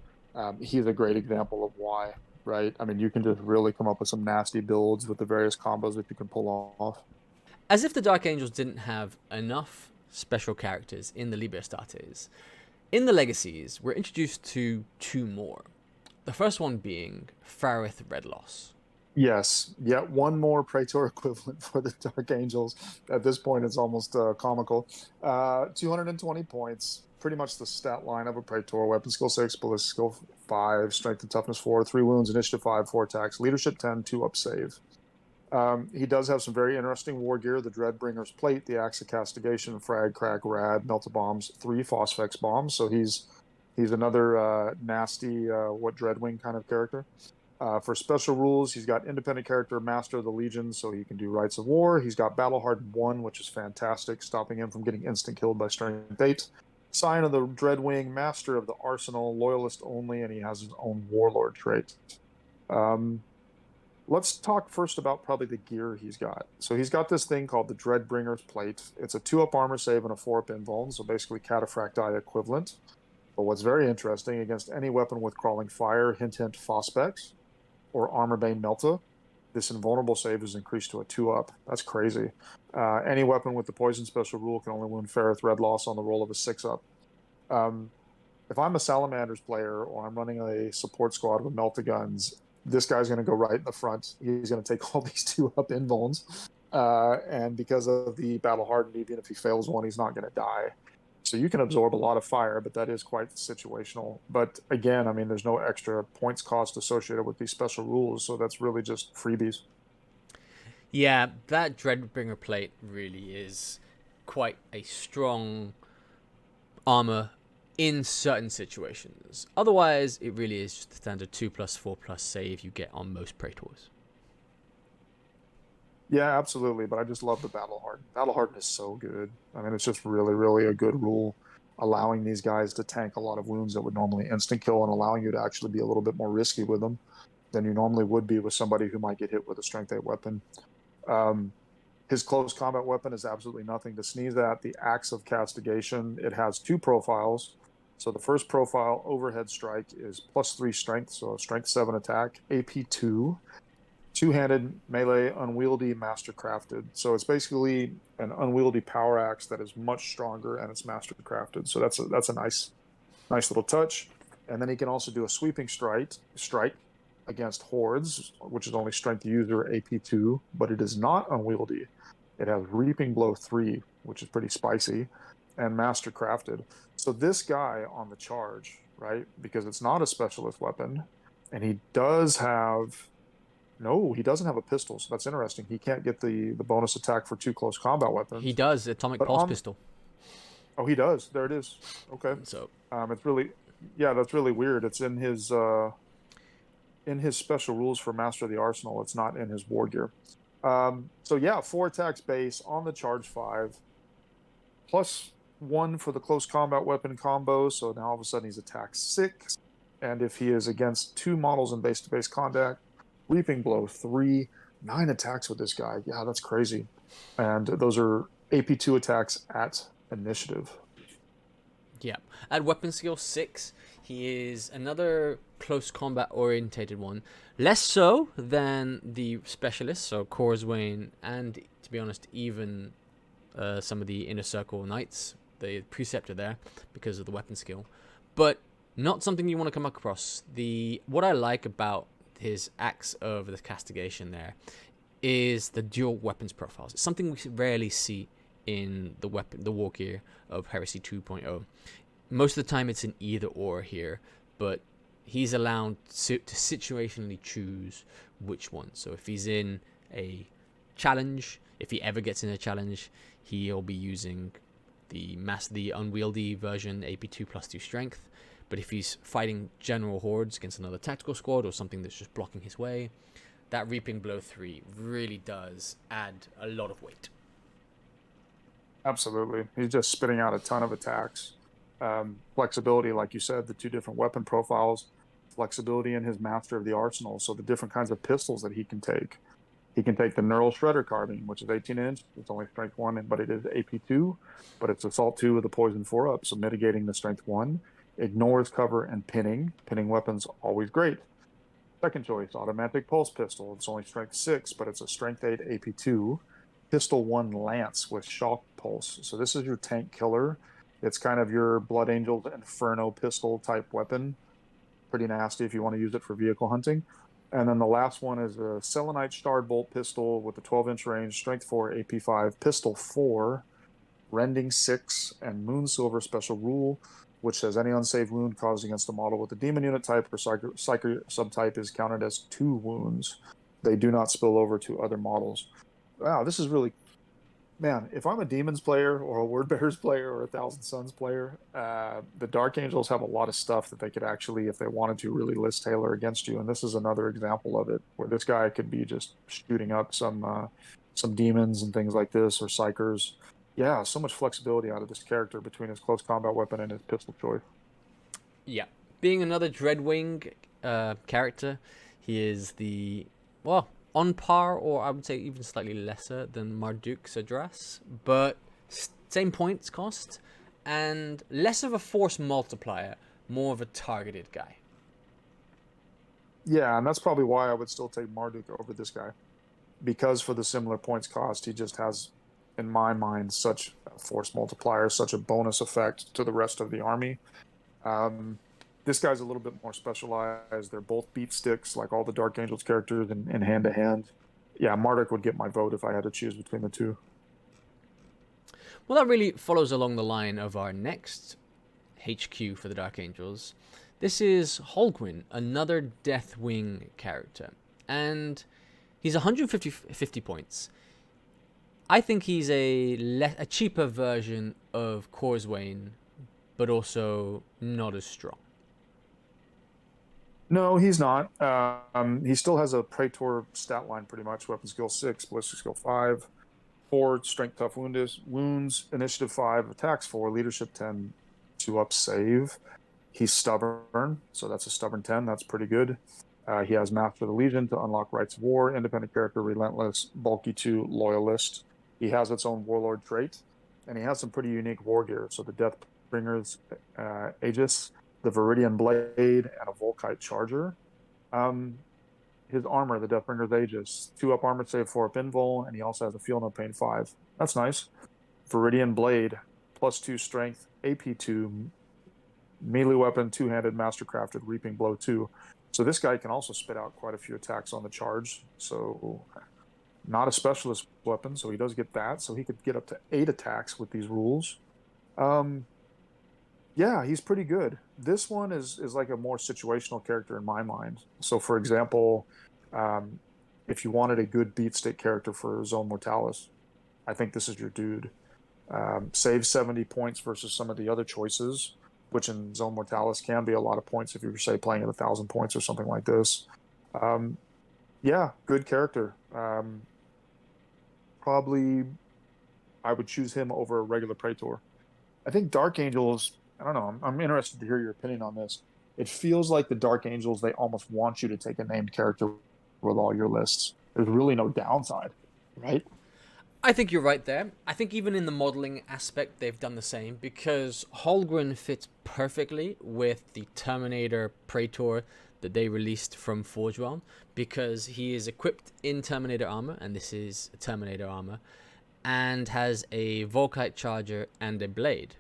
S2: He's a great example of why. Right? I mean, you can just really come up with some nasty builds with the various combos that you can pull off.
S1: As if the Dark Angels didn't have enough special characters in the Liber Astartes, in the Legacies, we're introduced to two more. The first one being Farith Redloss.
S2: Yes, yet one more Praetor equivalent for the Dark Angels. At this point, it's almost comical. 220 points. Pretty much the stat line of a Praetor. Weapon skill 6, ballistic skill 5, strength and toughness 4, 3 wounds, initiative 5, 4 attacks, leadership 10, 2 up save. He does have some very interesting war gear: the Dreadbringer's plate, the Axe of Castigation, frag, crack, rad, melta bombs, 3 phosphex bombs. So he's another nasty Dreadwing kind of character. For special rules, he's got independent character, Master of the Legion, so he can do Rites of War. He's got Battle Hardened 1, which is fantastic, stopping him from getting instant killed by Strength 8. Sign of the Dreadwing, Master of the Arsenal, Loyalist only, and he has his own Warlord trait. Let's talk first about probably the gear he's got. So he's got this thing called the Dreadbringer's Plate. It's a 2-up armor save and a 4-up invuln, so basically Cataphracti equivalent. But what's very interesting, against any weapon with Crawling Fire, hint hint Phosphex, or Armorbane Melta, this invulnerable save is increased to a 2-up. That's crazy. Any weapon with the poison special rule can only wound Farith Redloss on the roll of a 6-up. If I'm a Salamanders player or I'm running a support squad with Melta Guns, this guy's going to go right in the front. He's going to take all these 2-up invulns. And because of the Battle Hardened, even if he fails one, he's not going to die. So you can absorb a lot of fire, but that is quite situational. But again, I mean, there's no extra points cost associated with these special rules, so that's really just freebies.
S1: Yeah, that Dreadbringer plate really is quite a strong armor in certain situations. Otherwise, it really is just the standard 2+4+ save you get on most Praetors.
S2: Yeah, absolutely. But I just love the Battle Hardened. Battle Hardened is so good. I mean, it's just really, really a good rule, allowing these guys to tank a lot of wounds that would normally instant kill and allowing you to actually be a little bit more risky with them than you normally would be with somebody who might get hit with a Strength 8 weapon. His close combat weapon is absolutely nothing to sneeze at. The Axe of Castigation, it has 2 profiles. So the first profile, Overhead Strike, is +3 strength, so strength 7 attack, AP 2. two-handed, melee, unwieldy, master-crafted. So it's basically an unwieldy power axe that is much stronger and it's master-crafted. So that's a nice little touch. And then he can also do a sweeping strike against hordes, which is only strength user AP2, but it is not unwieldy. It has Reaping Blow 3, which is pretty spicy, and Master Crafted. So this guy on the charge, right? Because it's not a specialist weapon, and he does have no, he doesn't have a pistol, so that's interesting. He can't get the bonus attack for two close combat weapons.
S1: He does atomic
S2: But
S1: pulse
S2: on
S1: pistol.
S2: oh, he does. There it is. Okay.
S1: So
S2: It's really yeah, that's really weird. It's in his special rules for Master of the Arsenal. It's not in his war gear. So yeah, 4 attacks base on the charge 5, +1 for the close combat weapon combo. So now all of a sudden he's attack 6, and if he is against 2 models in base-to-base contact, Reaping Blow 3, 9 attacks with this guy. Yeah, that's crazy. And those are AP2 attacks at initiative.
S1: yeah, at weapon skill 6, he is another close combat orientated one. Less so than the specialists, so Corswain, and to be honest, even some of the Inner Circle Knights, the Preceptor there, because of the weapon skill. But not something you want to come across. What I like about his Axe of the Castigation there is the dual weapons profiles. It's something we rarely see in the war gear of Heresy 2.0. Most of the time it's an either or here, but he's allowed to situationally choose which one. So if he's in a challenge, if he ever gets in a challenge, he'll be using the unwieldy version, AP2 +2 strength. But if he's fighting general hordes against another tactical squad or something that's just blocking his way, that Reaping Blow 3 really does add a lot of weight.
S2: Absolutely. He's just spitting out a ton of attacks. Flexibility, like you said, the 2 different weapon profiles, flexibility in his Master of the Arsenal, so the different kinds of pistols that he can take. He can take the Neural Shredder carbine, which is 18-inch. It's only strength 1, but it is AP2, but it's assault 2 with a poison 4 up, so mitigating the strength 1. Ignores cover and pinning. Pinning weapons, always great. Second choice, automatic pulse pistol. It's only strength 6, but it's a strength 8 AP2. Pistol 1 lance with shock pulse. So this is your tank killer. It's kind of your Blood Angel's Inferno pistol type weapon. Pretty nasty if you want to use it for vehicle hunting. And then the last one is a Selenite Starred Bolt pistol with a 12-inch range, strength 4 AP5, pistol 4, rending 6, and Moonsilver special rule, which says any unsaved wound caused against a model with a demon unit type or psyker subtype is counted as 2 wounds. They do not spill over to other models. Wow, this is really... Man, if I'm a Demons player or a Wordbearers player or a Thousand Suns player, the Dark Angels have a lot of stuff that they could actually, if they wanted to, really list tailor against you. And this is another example of it, where this guy could be just shooting up some demons and things like this, or psychers. Yeah, so much flexibility out of this character between his close combat weapon and his pistol choice.
S1: Yeah, being another Dreadwing character, he is on par, or I would say even slightly lesser than Marduk Sidrus, but same points cost, and less of a force multiplier, more of a targeted guy.
S2: Yeah, and that's probably why I would still take Marduk over this guy, because for the similar points cost, he just has, in my mind, such a force multiplier, such a bonus effect to the rest of the army. This guy's a little bit more specialized. They're both beat sticks, like all the Dark Angels characters, in hand-to-hand. Yeah, Marduk would get my vote if I had to choose between the 2.
S1: Well, that really follows along the line of our next HQ for the Dark Angels. This is Holguin, another Deathwing character. And he's 150 points. I think he's a cheaper version of Corswain, but also not as strong.
S2: No, he's not. He still has a Praetor stat line pretty much. Weapon skill 6, ballistic skill 5, 4, strength tough wounds, initiative 5, attacks 4, leadership 10, 2 up save. He's stubborn, so that's a stubborn 10. That's pretty good. He has Master of the Legion to unlock Rights of War, independent character, relentless, bulky 2, loyalist. He has its own warlord trait, and he has some pretty unique war gear. So the Deathbringer's Aegis, the Viridian Blade, and a Volkite Charger. his armor, the Deathbringer's Aegis, 2 up armor save, 4 up invul, and he also has a feel no pain 5. That's nice. Viridian Blade, +2 strength, AP2, melee weapon, 2-handed, mastercrafted, reaping blow 2. So this guy can also spit out quite a few attacks on the charge. So not a specialist weapon, so he does get that. So he could get up to 8 attacks with these rules. Yeah, he's pretty good. This one is like a more situational character in my mind. So, for example, if you wanted a good beat stick character for Zone Mortalis, I think this is your dude. Save 70 points versus some of the other choices, which in Zone Mortalis can be a lot of points if you were, say, playing at 1,000 points or something like this. Yeah, good character. Probably I would choose him over a regular Praetor. I think Dark Angels, I don't know, I'm interested to hear your opinion on this. It feels like the Dark Angels, they almost want you to take a named character with all your lists. There's really no downside, right?
S1: I think you're right there. I think even in the modeling aspect, they've done the same because Holgren fits perfectly with the Terminator Praetor that they released from Forgeworld because he is equipped in Terminator armor, and this is Terminator armor, and has a Volkite charger and a blade.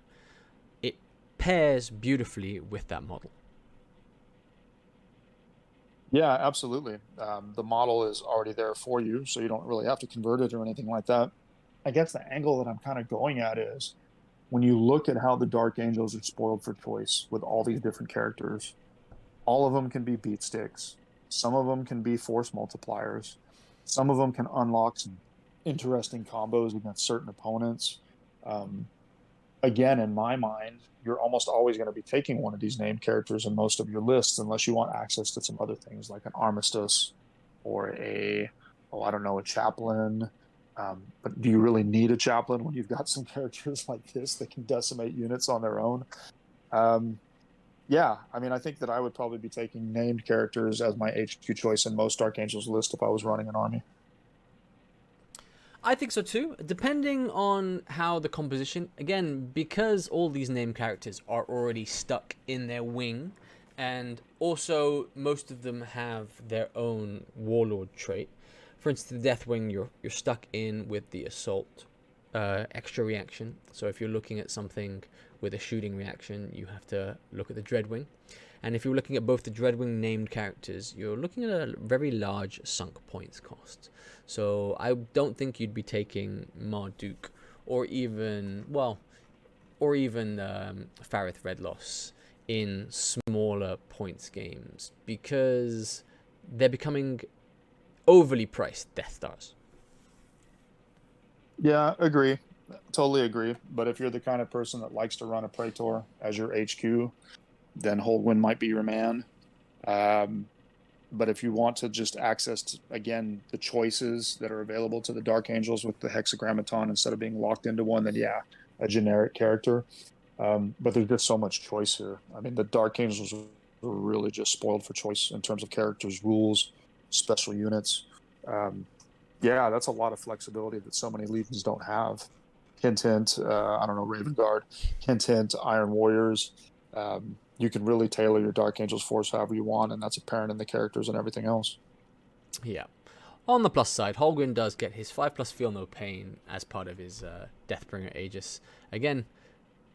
S1: It pairs beautifully with that model.
S2: Yeah, absolutely. The model is already there for you, so you don't really have to convert it or anything like that. I guess the angle that I'm kind of going at is when you look at how the Dark Angels are spoiled for choice with all these different characters, all of them can be beat sticks. Some of them can be force multipliers. Some of them can unlock some interesting combos against certain opponents. Again, in my mind, you're almost always going to be taking one of these named characters in most of your lists, unless you want access to some other things like an Armistice or I don't know, a Chaplain. But do you really need a Chaplain when you've got some characters like this that can decimate units on their own? Yeah, I mean, I think that I would probably be taking named characters as my HQ choice in most Dark Angels list if I was running an army.
S1: I think so too, depending on how the composition, again, because all these named characters are already stuck in their wing, and also most of them have their own warlord trait. For instance, the Deathwing, you're stuck in with the assault extra reaction. So if you're looking at something with a shooting reaction, you have to look at the Dreadwing. And if you're looking at both the Dreadwing named characters, you're looking at a very large sunk points cost. So I don't think you'd be taking Marduk or even Farith Redloss in smaller points games because they're becoming overly priced Death Stars.
S2: Yeah, agree. Totally agree. But if you're the kind of person that likes to run a Praetor as your HQ, then Holdwyn might be your man. But if you want to just access, again, the choices that are available to the Dark Angels with the Hexagrammaton instead of being locked into one, then yeah, a generic character. But there's just so much choice here. I mean, the Dark Angels are really just spoiled for choice in terms of characters, rules, special units. Yeah, that's a lot of flexibility that so many legions don't have. Hint, hint, I don't know, Raven Guard, hint, hint, Iron Warriors. You can really tailor your Dark Angels force however you want, and that's apparent in the characters and everything else.
S1: Yeah. On the plus side, Holgren does get his 5+ Feel No Pain as part of his Deathbringer Aegis. Again,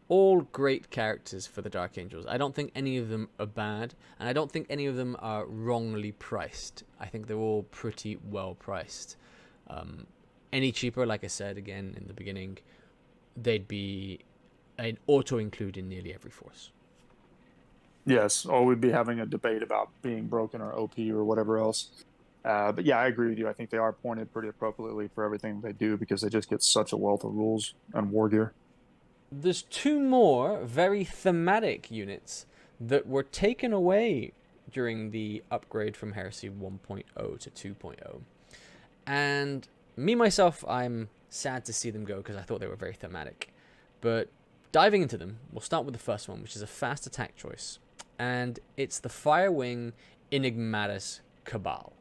S1: all great characters for the Dark Angels. I don't think any of them are bad, and I don't think any of them are wrongly priced. I think they're all pretty well priced. Any cheaper, like I said again in the beginning, they'd be an auto-include in nearly every force.
S2: Yes, or we'd be having a debate about being broken or OP or whatever else. But yeah, I agree with you. I think they are pointed pretty appropriately for everything they do because they just get such a wealth of rules and war gear.
S1: There's 2 more very thematic units that were taken away during the upgrade from Heresy 1.0 to 2.0. And me, myself, I'm sad to see them go because I thought they were very thematic. But diving into them, we'll start with the first one, which is a fast attack choice. And it's the Firewing Enigmatus Cabal.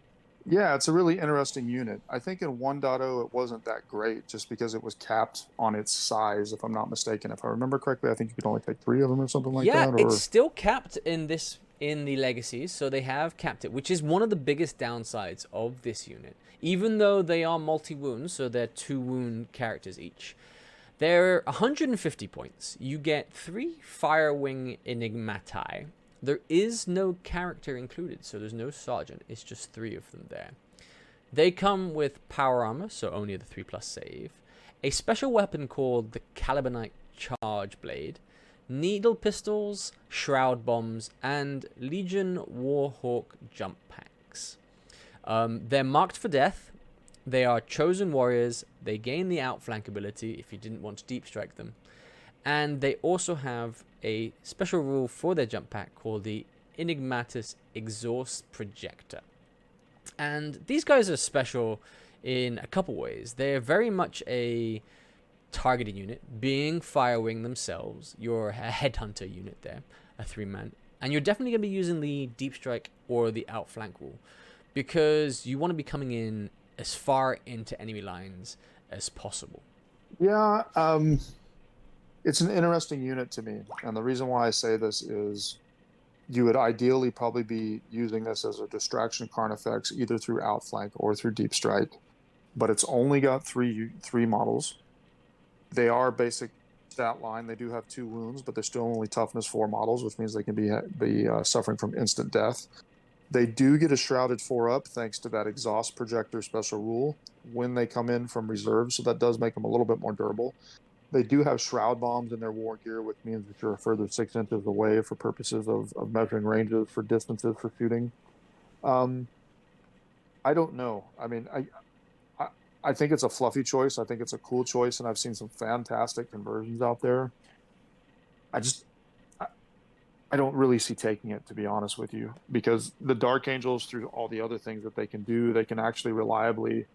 S2: Yeah, it's a really interesting unit. I think in 1.0 it wasn't that great just because it was capped on its size, if I'm not mistaken. If I remember correctly, I think you could only take 3 of them or something like that.
S1: Yeah, it's still capped in this in the legacies, so they have capped it, which is one of the biggest downsides of this unit. Even though they are multi-wound, so they're 2 wound characters each, they're 150 points. You get 3 Firewing Enigmati. There is no character included, so there's no sergeant. It's just 3 of them there. They come with power armor, so only the 3+ save. A special weapon called the Calibanite Charge Blade. Needle pistols, shroud bombs, and Legion Warhawk jump packs. They're marked for death. They are chosen warriors. They gain the outflank ability if you didn't want to deep strike them. And they also have a special rule for their jump pack called the Enigmatus Exhaust Projector. And these guys are special in a couple ways. They're very much a targeted unit, being Firewing themselves. You're a headhunter unit there, a 3-man. And you're definitely going to be using the deep strike or the outflank rule, because you want to be coming in as far into enemy lines as possible.
S2: Yeah, it's an interesting unit to me. And the reason why I say this is you would ideally probably be using this as a distraction carnifex, either through outflank or through deep strike. But it's only got three models. They are basic stat line. They do have 2 wounds, but they're still only toughness 4 models, which means they can be suffering from instant death. They do get a shrouded 4-up thanks to that exhaust projector special rule when they come in from reserve, so that does make them a little bit more durable. They do have shroud bombs in their war gear, which means that you're a further 6 inches away for purposes of measuring ranges, for distances, for shooting. I don't know. I mean, I think it's a fluffy choice. I think it's a cool choice, and I've seen some fantastic conversions out there. I don't really see taking it, to be honest with you, because the Dark Angels, through all the other things that they can do, they can actually reliably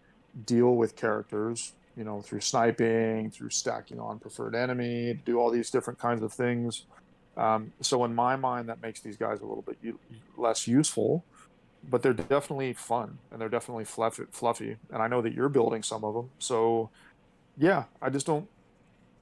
S2: deal with characters, you know, through sniping, through stacking on preferred enemy, do all these different kinds of things. So in my mind, that makes these guys a little bit less useful, but they're definitely fun and they're definitely fluffy. And I know that you're building some of them. So yeah, I just don't,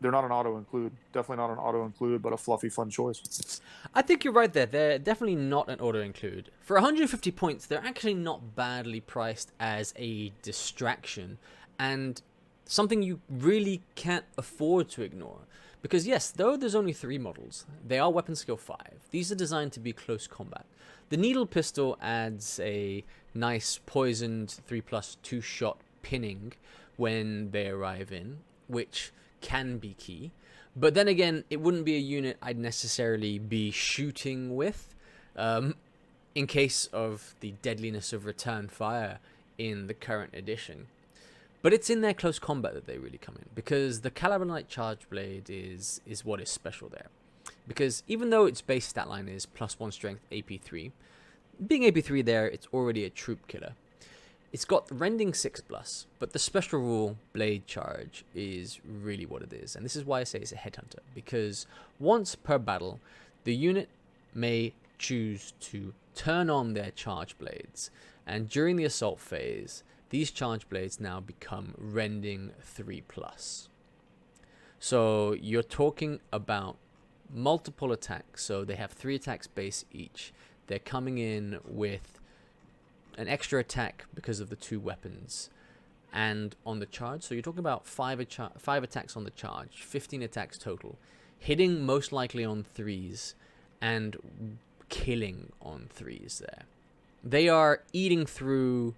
S2: they're not an auto include. Definitely not an auto include, but a fluffy, fun choice.
S1: I think you're right there. They're definitely not an auto include. For 150 points, they're actually not badly priced as a distraction and something you really can't afford to ignore. Because yes, though there's only 3 models, they are weapon skill 5. These are designed to be close combat. The needle pistol adds a nice poisoned 3+ 2-shot pinning when they arrive in, which can be key. But then again, it wouldn't be a unit I'd necessarily be shooting with in case of the deadliness of return fire in the current edition. But it's in their close combat that they really come in, because the Calibanite Charge Blade is what is special there. Because even though its base stat line is +1 strength AP3, being AP3 there, it's already a troop killer. It's got rending 6+, but the special rule Blade Charge is really what it is. And this is why I say it's a headhunter, because once per battle, the unit may choose to turn on their charge blades, and during the assault phase, these charge blades now become rending 3+. So you're talking about multiple attacks. So they have 3 attacks base each. They're coming in with an extra attack because of the 2 weapons and on the charge. So you're talking about 5 attacks on the charge, 15 attacks total, hitting most likely on 3s and killing on 3s there. They are eating through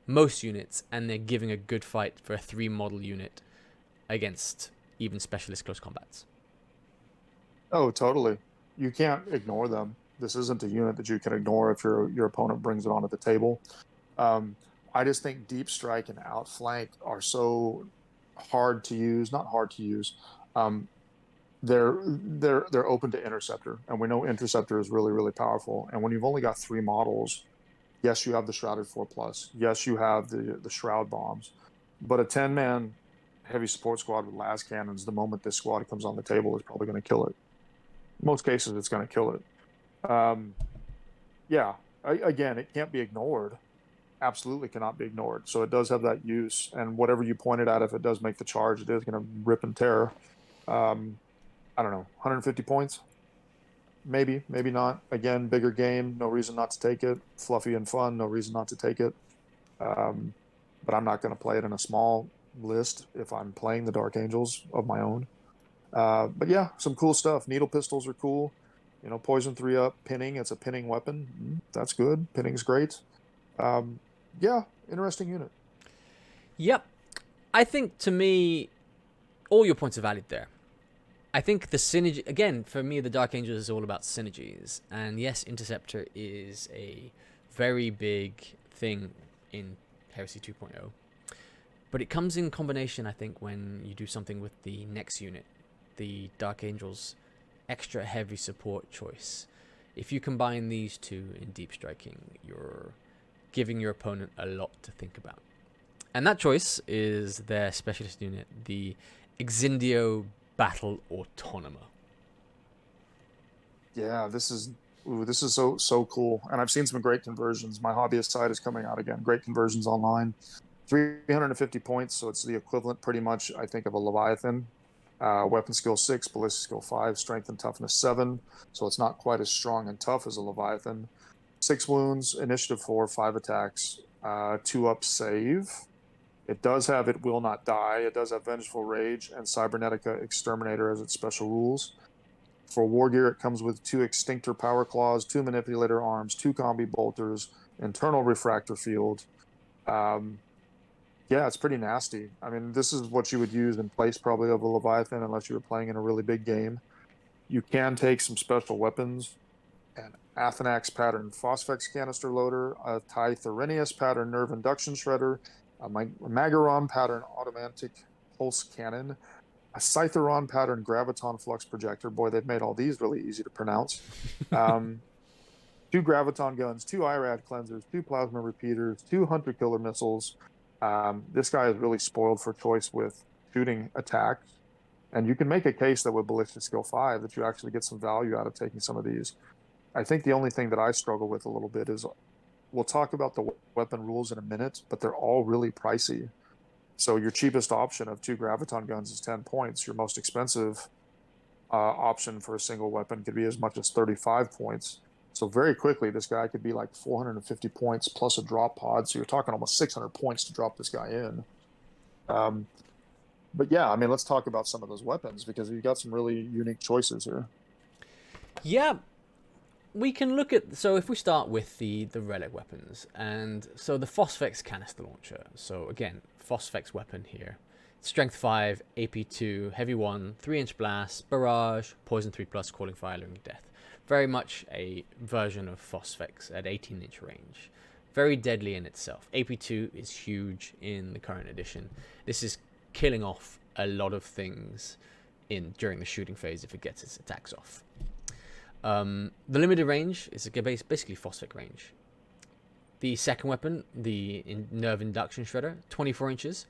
S1: most units, and they're giving a good fight for a 3 model unit against even specialist close combats.
S2: Oh, totally. You can't ignore them. This isn't a unit that you can ignore if your opponent brings it onto the table. I just think deep strike and outflank are so hard to use. Not hard to use. They're open to interceptor, and we know interceptor is really, really powerful. And when you've only got 3 models, yes, you have the shrouded 4+. Yes, you have the shroud bombs, but a 10-man heavy support squad with las cannons, the moment this squad comes on the table, is probably going to kill it. In most cases, it's going to kill it. Again, it can't be ignored. Absolutely cannot be ignored. So it does have that use, and whatever you pointed at, if it does make the charge, it is going to rip and tear. I don't know, 150 points. maybe, maybe not. Again, bigger game, no reason not to take it. Fluffy and fun, no reason not to take it. Um, but I'm not going to play it in a small list if I'm playing the Dark Angels of my own. But yeah, some cool stuff. Needle pistols are cool. You know, poison 3 up, pinning. It's a pinning weapon. That's good. Pinning's great. Um, yeah, interesting unit.
S1: Yep. I think, to me, all your points are valid there. I think the synergy, again, for me, the Dark Angels is all about synergies. And yes, Interceptor is a very big thing in Heresy 2.0. But it comes in combination, I think, when you do something with the next unit, the Dark Angels extra heavy support choice. If you combine these two in deep striking, you're giving your opponent a lot to think about. And that choice is their specialist unit, the Exindio Battle Autonomo.
S2: Yeah, this is so cool. And I've seen some great conversions. My hobbyist side is coming out again. Great conversions online. 350 points, so it's the equivalent pretty much, I think, of a Leviathan. Weapon skill 6, ballistic skill 5, strength and toughness 7, so it's not quite as strong and tough as a Leviathan. 6 wounds, initiative 4, 5 attacks, 2 up save. It does have It Will Not Die. It does have Vengeful Rage and Cybernetica Exterminator as its special rules. For War Gear, it comes with 2 Extinctor Power Claws, 2 Manipulator Arms, 2 Combi Bolters, Internal Refractor Field. Yeah, it's pretty nasty. I mean, this is what you would use in place probably of a Leviathan unless you were playing in a really big game. You can take some special weapons, an Athanax pattern Phosphex canister loader, a Tithorinius pattern nerve induction shredder, a Magaron pattern automatic pulse cannon, a Scytheron pattern graviton flux projector. Boy, they've made all these really easy to pronounce. 2 graviton guns, 2 IRAD cleansers, 2 plasma repeaters, 2 hunter killer missiles. This guy is really spoiled for choice with shooting attacks, and you can make a case that with ballistic skill 5 that you actually get some value out of taking some of these. I think the only thing that I struggle with a little bit is, we'll talk about the weapon rules in a minute, but they're all really pricey. So your cheapest option of 2 graviton guns is 10 points. Your most expensive option for a single weapon could be as much as 35 points. So very quickly, this guy could be like 450 points plus a drop pod. So you're talking almost 600 points to drop this guy in. But yeah, I mean, let's talk about some of those weapons because you've got some really unique choices here.
S1: Yeah, we can look at, so if we start with the relic weapons, and so the Phosphex canister launcher. So again, Phosphex weapon here. Strength 5, AP 2, heavy 1, 3-inch blast, barrage, poison 3+, calling fire, luring death. Very much a version of Phosphex at 18-inch range. Very deadly in itself. AP2 is huge in the current edition. This is killing off a lot of things during the shooting phase if it gets its attacks off. The limited range is basically Phosphex range. The second weapon, the Nerve Induction Shredder, 24 inches.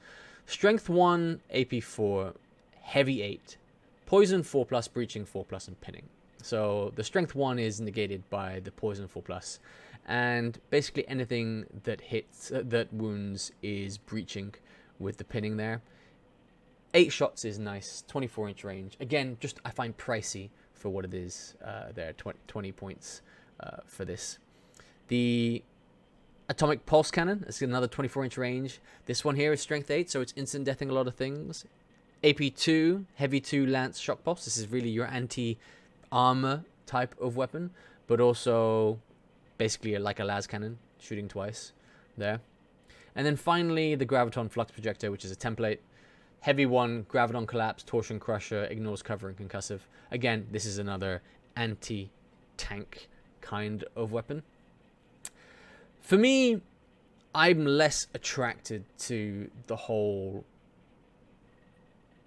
S1: Strength 1, AP 4, heavy 8, poison 4+, breaching 4+, and pinning. So the strength 1 is negated by the poison 4+, and basically anything that hits, that wounds, is breaching with the pinning there. 8 shots is nice, 24-inch range. Again, just I find pricey for what it is there, 20 points for this. The Atomic Pulse Cannon is another 24-inch range. This one here is strength 8, so it's instant deathing a lot of things. AP 2, heavy 2 Lance Shock Pulse. This is really your anti-armor type of weapon, but also basically like a las cannon, shooting twice there. And then finally, the Graviton Flux Projector, which is a template. Heavy 1, Graviton Collapse, Torsion Crusher, ignores cover and concussive. Again, this is another anti-tank kind of weapon. For me, I'm less attracted to the whole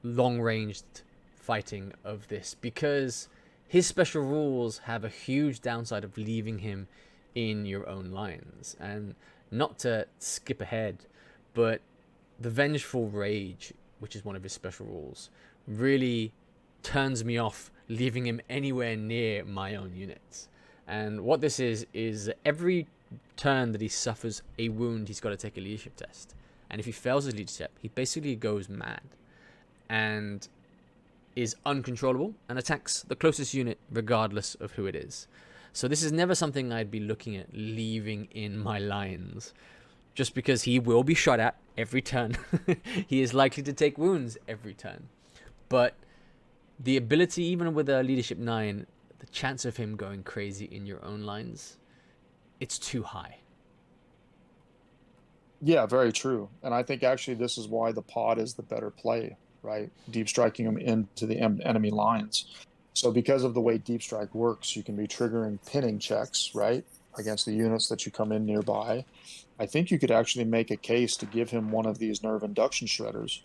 S1: long-ranged fighting of this because his special rules have a huge downside of leaving him in your own lines. And not to skip ahead, but the Vengeful Rage, which is one of his special rules, really turns me off leaving him anywhere near my own units. And what this is every turn that he suffers a wound, he's got to take a leadership test. And if he fails his leadership, he basically goes mad. And is uncontrollable and attacks the closest unit regardless of who it is. So this is never something I'd be looking at leaving in my lines, just because he will be shot at every turn. He is likely to take wounds every turn. But the ability, even with a leadership 9, the chance of him going crazy in your own lines, it's too high.
S2: Yeah, very true. And I think actually this is why the pod is the better play, right? Deep striking them into the enemy lines. So because of the way deep strike works, you can be triggering pinning checks, right, against the units that you come in nearby. I think you could actually make a case to give him one of these nerve induction shredders,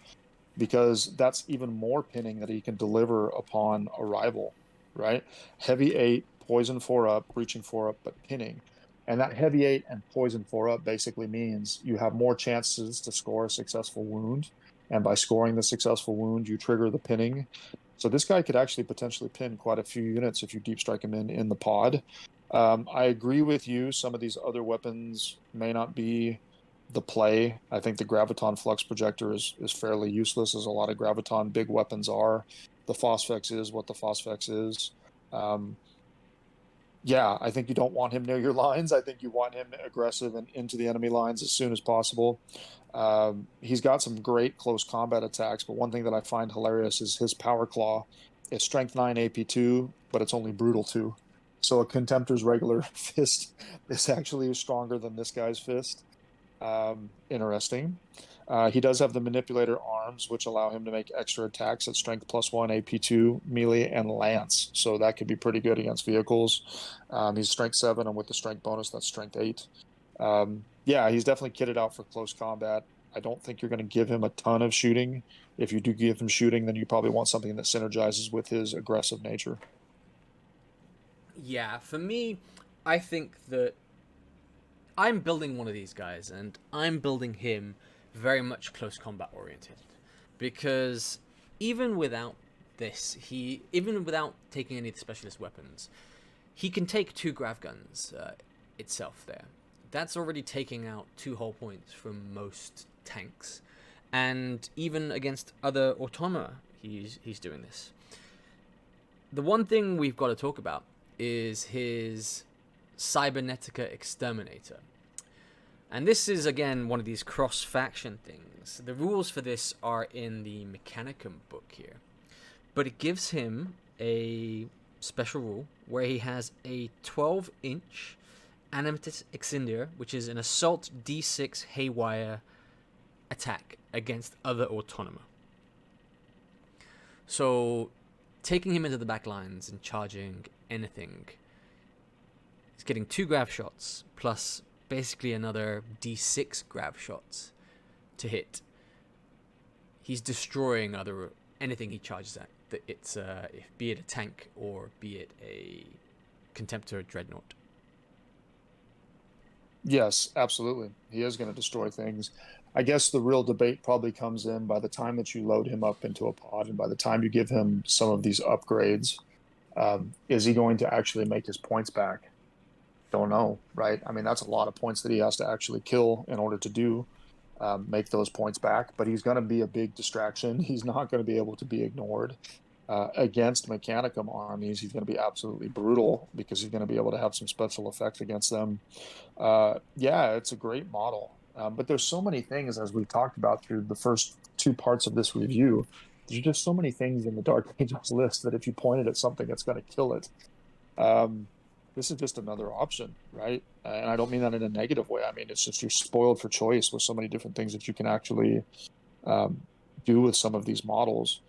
S2: because that's even more pinning that he can deliver upon arrival, right? Heavy 8, poison 4 up, breaching 4 up, but pinning. And that heavy 8 and poison 4 up basically means you have more chances to score a successful wound. And by scoring the successful wound, you trigger the pinning. So this guy could actually potentially pin quite a few units if you deep strike him in the pod. I agree with you. Some of these other weapons may not be the play. I think the Graviton Flux Projector is fairly useless, as a lot of Graviton big weapons are. The Phosphex is what the Phosphex is. Yeah, I think you don't want him near your lines. I think you want him aggressive and into the enemy lines as soon as possible. He's got some great close combat attacks, but one thing that I find hilarious is his Power Claw. It's Strength 9 AP2, but it's only Brutal 2. So a Contemptor's regular fist is actually stronger than this guy's fist. Interesting. He does have the Manipulator arms, which allow him to make extra attacks at Strength +1, AP2, melee, and lance. So that could be pretty good against vehicles. He's Strength 7, and with the Strength bonus, that's Strength 8. Yeah, he's definitely kitted out for close combat. I don't think you're going to give him a ton of shooting. If you do give him shooting, then you probably want something that synergizes with his aggressive nature.
S1: Yeah, for me, I think that I'm building one of these guys, and I'm building him very much close combat oriented, because even without this, even without taking any of the specialist weapons, he can take 2 grav guns itself there. That's already taking out 2 whole points from most tanks, and even against other automata, he's doing this. The one thing we've got to talk about is his Cybernetica Exterminator. And this is, again, one of these cross-faction things. The rules for this are in the Mechanicum book here. But it gives him a special rule where he has a 12-inch Animatus Excendier, which is an Assault D6 Haywire attack against other autonoma. So, taking him into the back lines and charging anything, he's getting 2 grav shots, plus basically another D6 grav shots to hit. He's destroying anything he charges at. It's be it a tank or be it a Contemptor Dreadnought.
S2: Yes, absolutely. He is going to destroy things. I guess the real debate probably comes in by the time that you load him up into a pod, and by the time you give him some of these upgrades. Is he going to actually make his points back? Don't know, right? I mean, that's a lot of points that he has to actually kill in order to make those points back. But he's going to be a big distraction. He's not going to be able to be ignored. Against Mechanicum armies, he's going to be absolutely brutal because he's going to be able to have some special effects against them. Yeah, it's a great model. But there's so many things, as we've talked about through the first 2 parts of this review, there's just so many things in the Dark Angels list that if you pointed at something, it's going to kill it. This is just another option, right? And I don't mean that in a negative way. I mean, it's just you're spoiled for choice with so many different things that you can actually do with some of these models.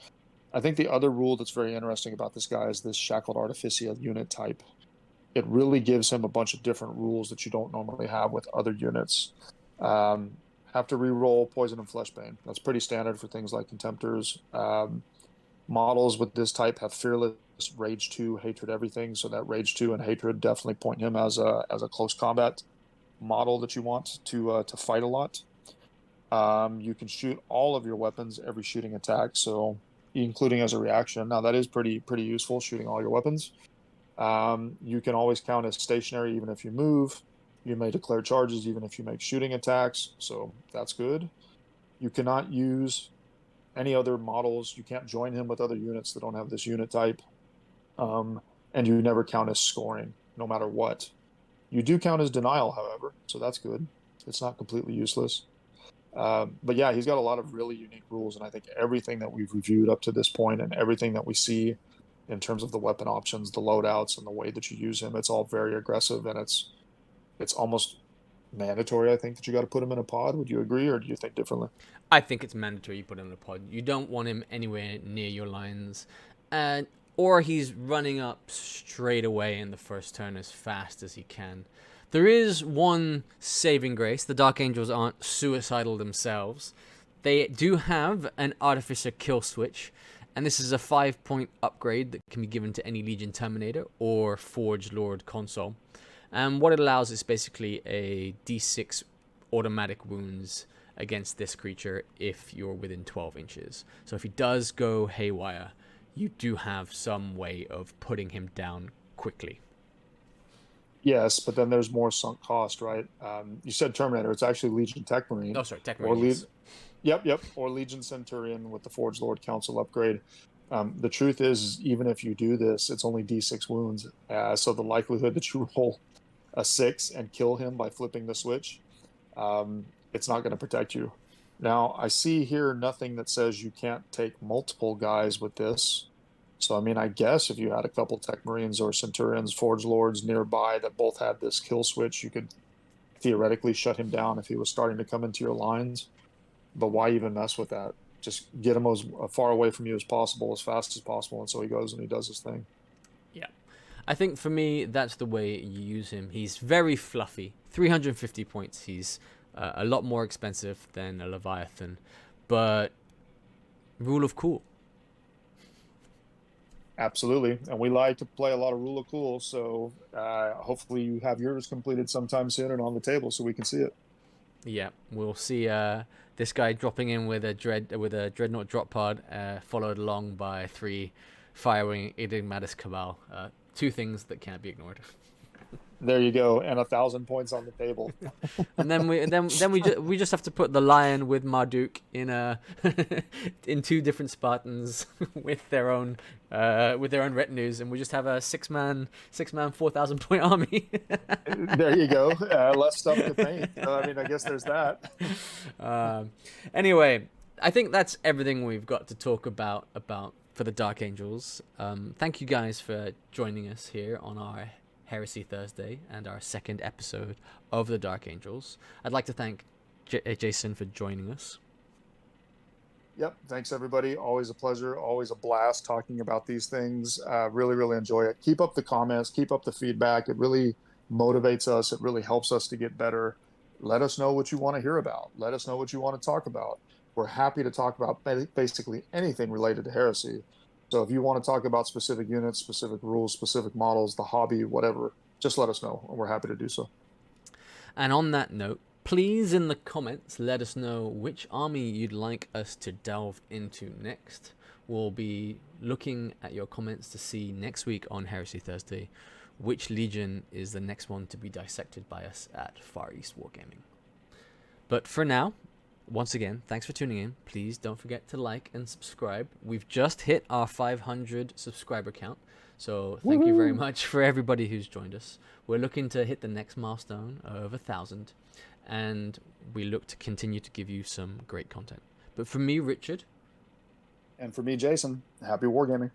S2: I think the other rule that's very interesting about this guy is this Shackled Artificia unit type. It really gives him a bunch of different rules that you don't normally have with other units. Have to re-roll Poison and Fleshbane. That's pretty standard for things like Contemptors. Models with this type have Fearless, Rage 2, Hatred, everything. So that Rage 2 and Hatred definitely point him as a close combat model that you want to fight a lot. You can shoot all of your weapons every shooting attack, so including as a reaction. Now that is pretty useful, shooting all your weapons. You can always count as stationary even if you move. You may declare charges even if you make shooting attacks, so that's good. You cannot use any other models. You can't join him with other units that don't have this unit type. And you never count as scoring, no matter what. You do count as denial, however, so that's good. It's not completely useless. But yeah, he's got a lot of really unique rules, and I think everything that we've reviewed up to this point and everything that we see in terms of the weapon options, the loadouts, and the way that you use him, it's all very aggressive, and it's almost mandatory, I think, that you got to put him in a pod. Would you agree, or do you think differently?
S1: I think it's mandatory you put him in a pod. You don't want him anywhere near your lines, or he's running up straight away in the first turn as fast as he can. There is one saving grace. The Dark Angels aren't suicidal themselves. They do have an Artificer kill switch, and this is a 5-point upgrade that can be given to any Legion Terminator or Forge Lord console. And what it allows is basically a D6 automatic wounds against this creature if you're within 12 inches. So if he does go haywire, you do have some way of putting him down quickly.
S2: Yes, but then there's more sunk cost, right? You said Terminator. It's actually Legion Tech Marine.
S1: Oh, sorry, Tech Marine. Yes.
S2: Yep. Or Legion Centurion with the Forge Lord Council upgrade. The truth is, even if you do this, it's only D6 wounds. So the likelihood that you roll a 6 and kill him by flipping the switch, it's not going to protect you. Now, I see here nothing that says you can't take multiple guys with this. So, I mean, I guess if you had a couple Tech Marines or Centurions, Forge Lords nearby that both had this kill switch, you could theoretically shut him down if he was starting to come into your lines. But why even mess with that? Just get him as far away from you as possible, as fast as possible, and so he goes and he does his thing.
S1: Yeah. I think for me, that's the way you use him. He's very fluffy. 350 points. He's a lot more expensive than a Leviathan. But rule of cool.
S2: Absolutely. And we like to play a lot of Rule of Cool, so hopefully you have yours completed sometime soon and on the table so we can see it.
S1: Yeah, we'll see this guy dropping in with a Dreadnought drop pod, followed along by 3 Firewing Enigmatis Cabal. 2 things that can't be ignored.
S2: There you go, and 1,000 points on the table.
S1: And then we just have to put the Lion with Marduk in in 2 different Spartans with their own retinues, and we just have a 6-man 4,000 point army.
S2: There you go. Less stuff to paint. So, I mean, I guess there's that.
S1: Anyway, I think that's everything we've got to talk about for the Dark Angels. Thank you guys for joining us here on our Heresy Thursday and our second episode of the Dark Angels. I'd like to thank Jason for joining us.
S2: Yep. Thanks, everybody. Always a pleasure. Always a blast talking about these things. Really, really enjoy it. Keep up the comments. Keep up the feedback. It really motivates us. It really helps us to get better. Let us know what you want to hear about. Let us know what you want to talk about. We're happy to talk about basically anything related to Heresy. So if you want to talk about specific units, specific rules, specific models, the hobby, whatever, just let us know, and we're happy to do so.
S1: And on that note, please in the comments let us know which army you'd like us to delve into next. We'll be looking at your comments to see next week on Heresy Thursday which Legion is the next one to be dissected by us at Far East Wargaming. But for now, once again, thanks for tuning in. Please don't forget to like and subscribe. We've just hit our 500 subscriber count, so thank you very much for everybody who's joined us. We're looking to hit the next milestone of 1,000, and we look to continue to give you some great content. But for me, Richard.
S2: And for me, Jason, happy wargaming.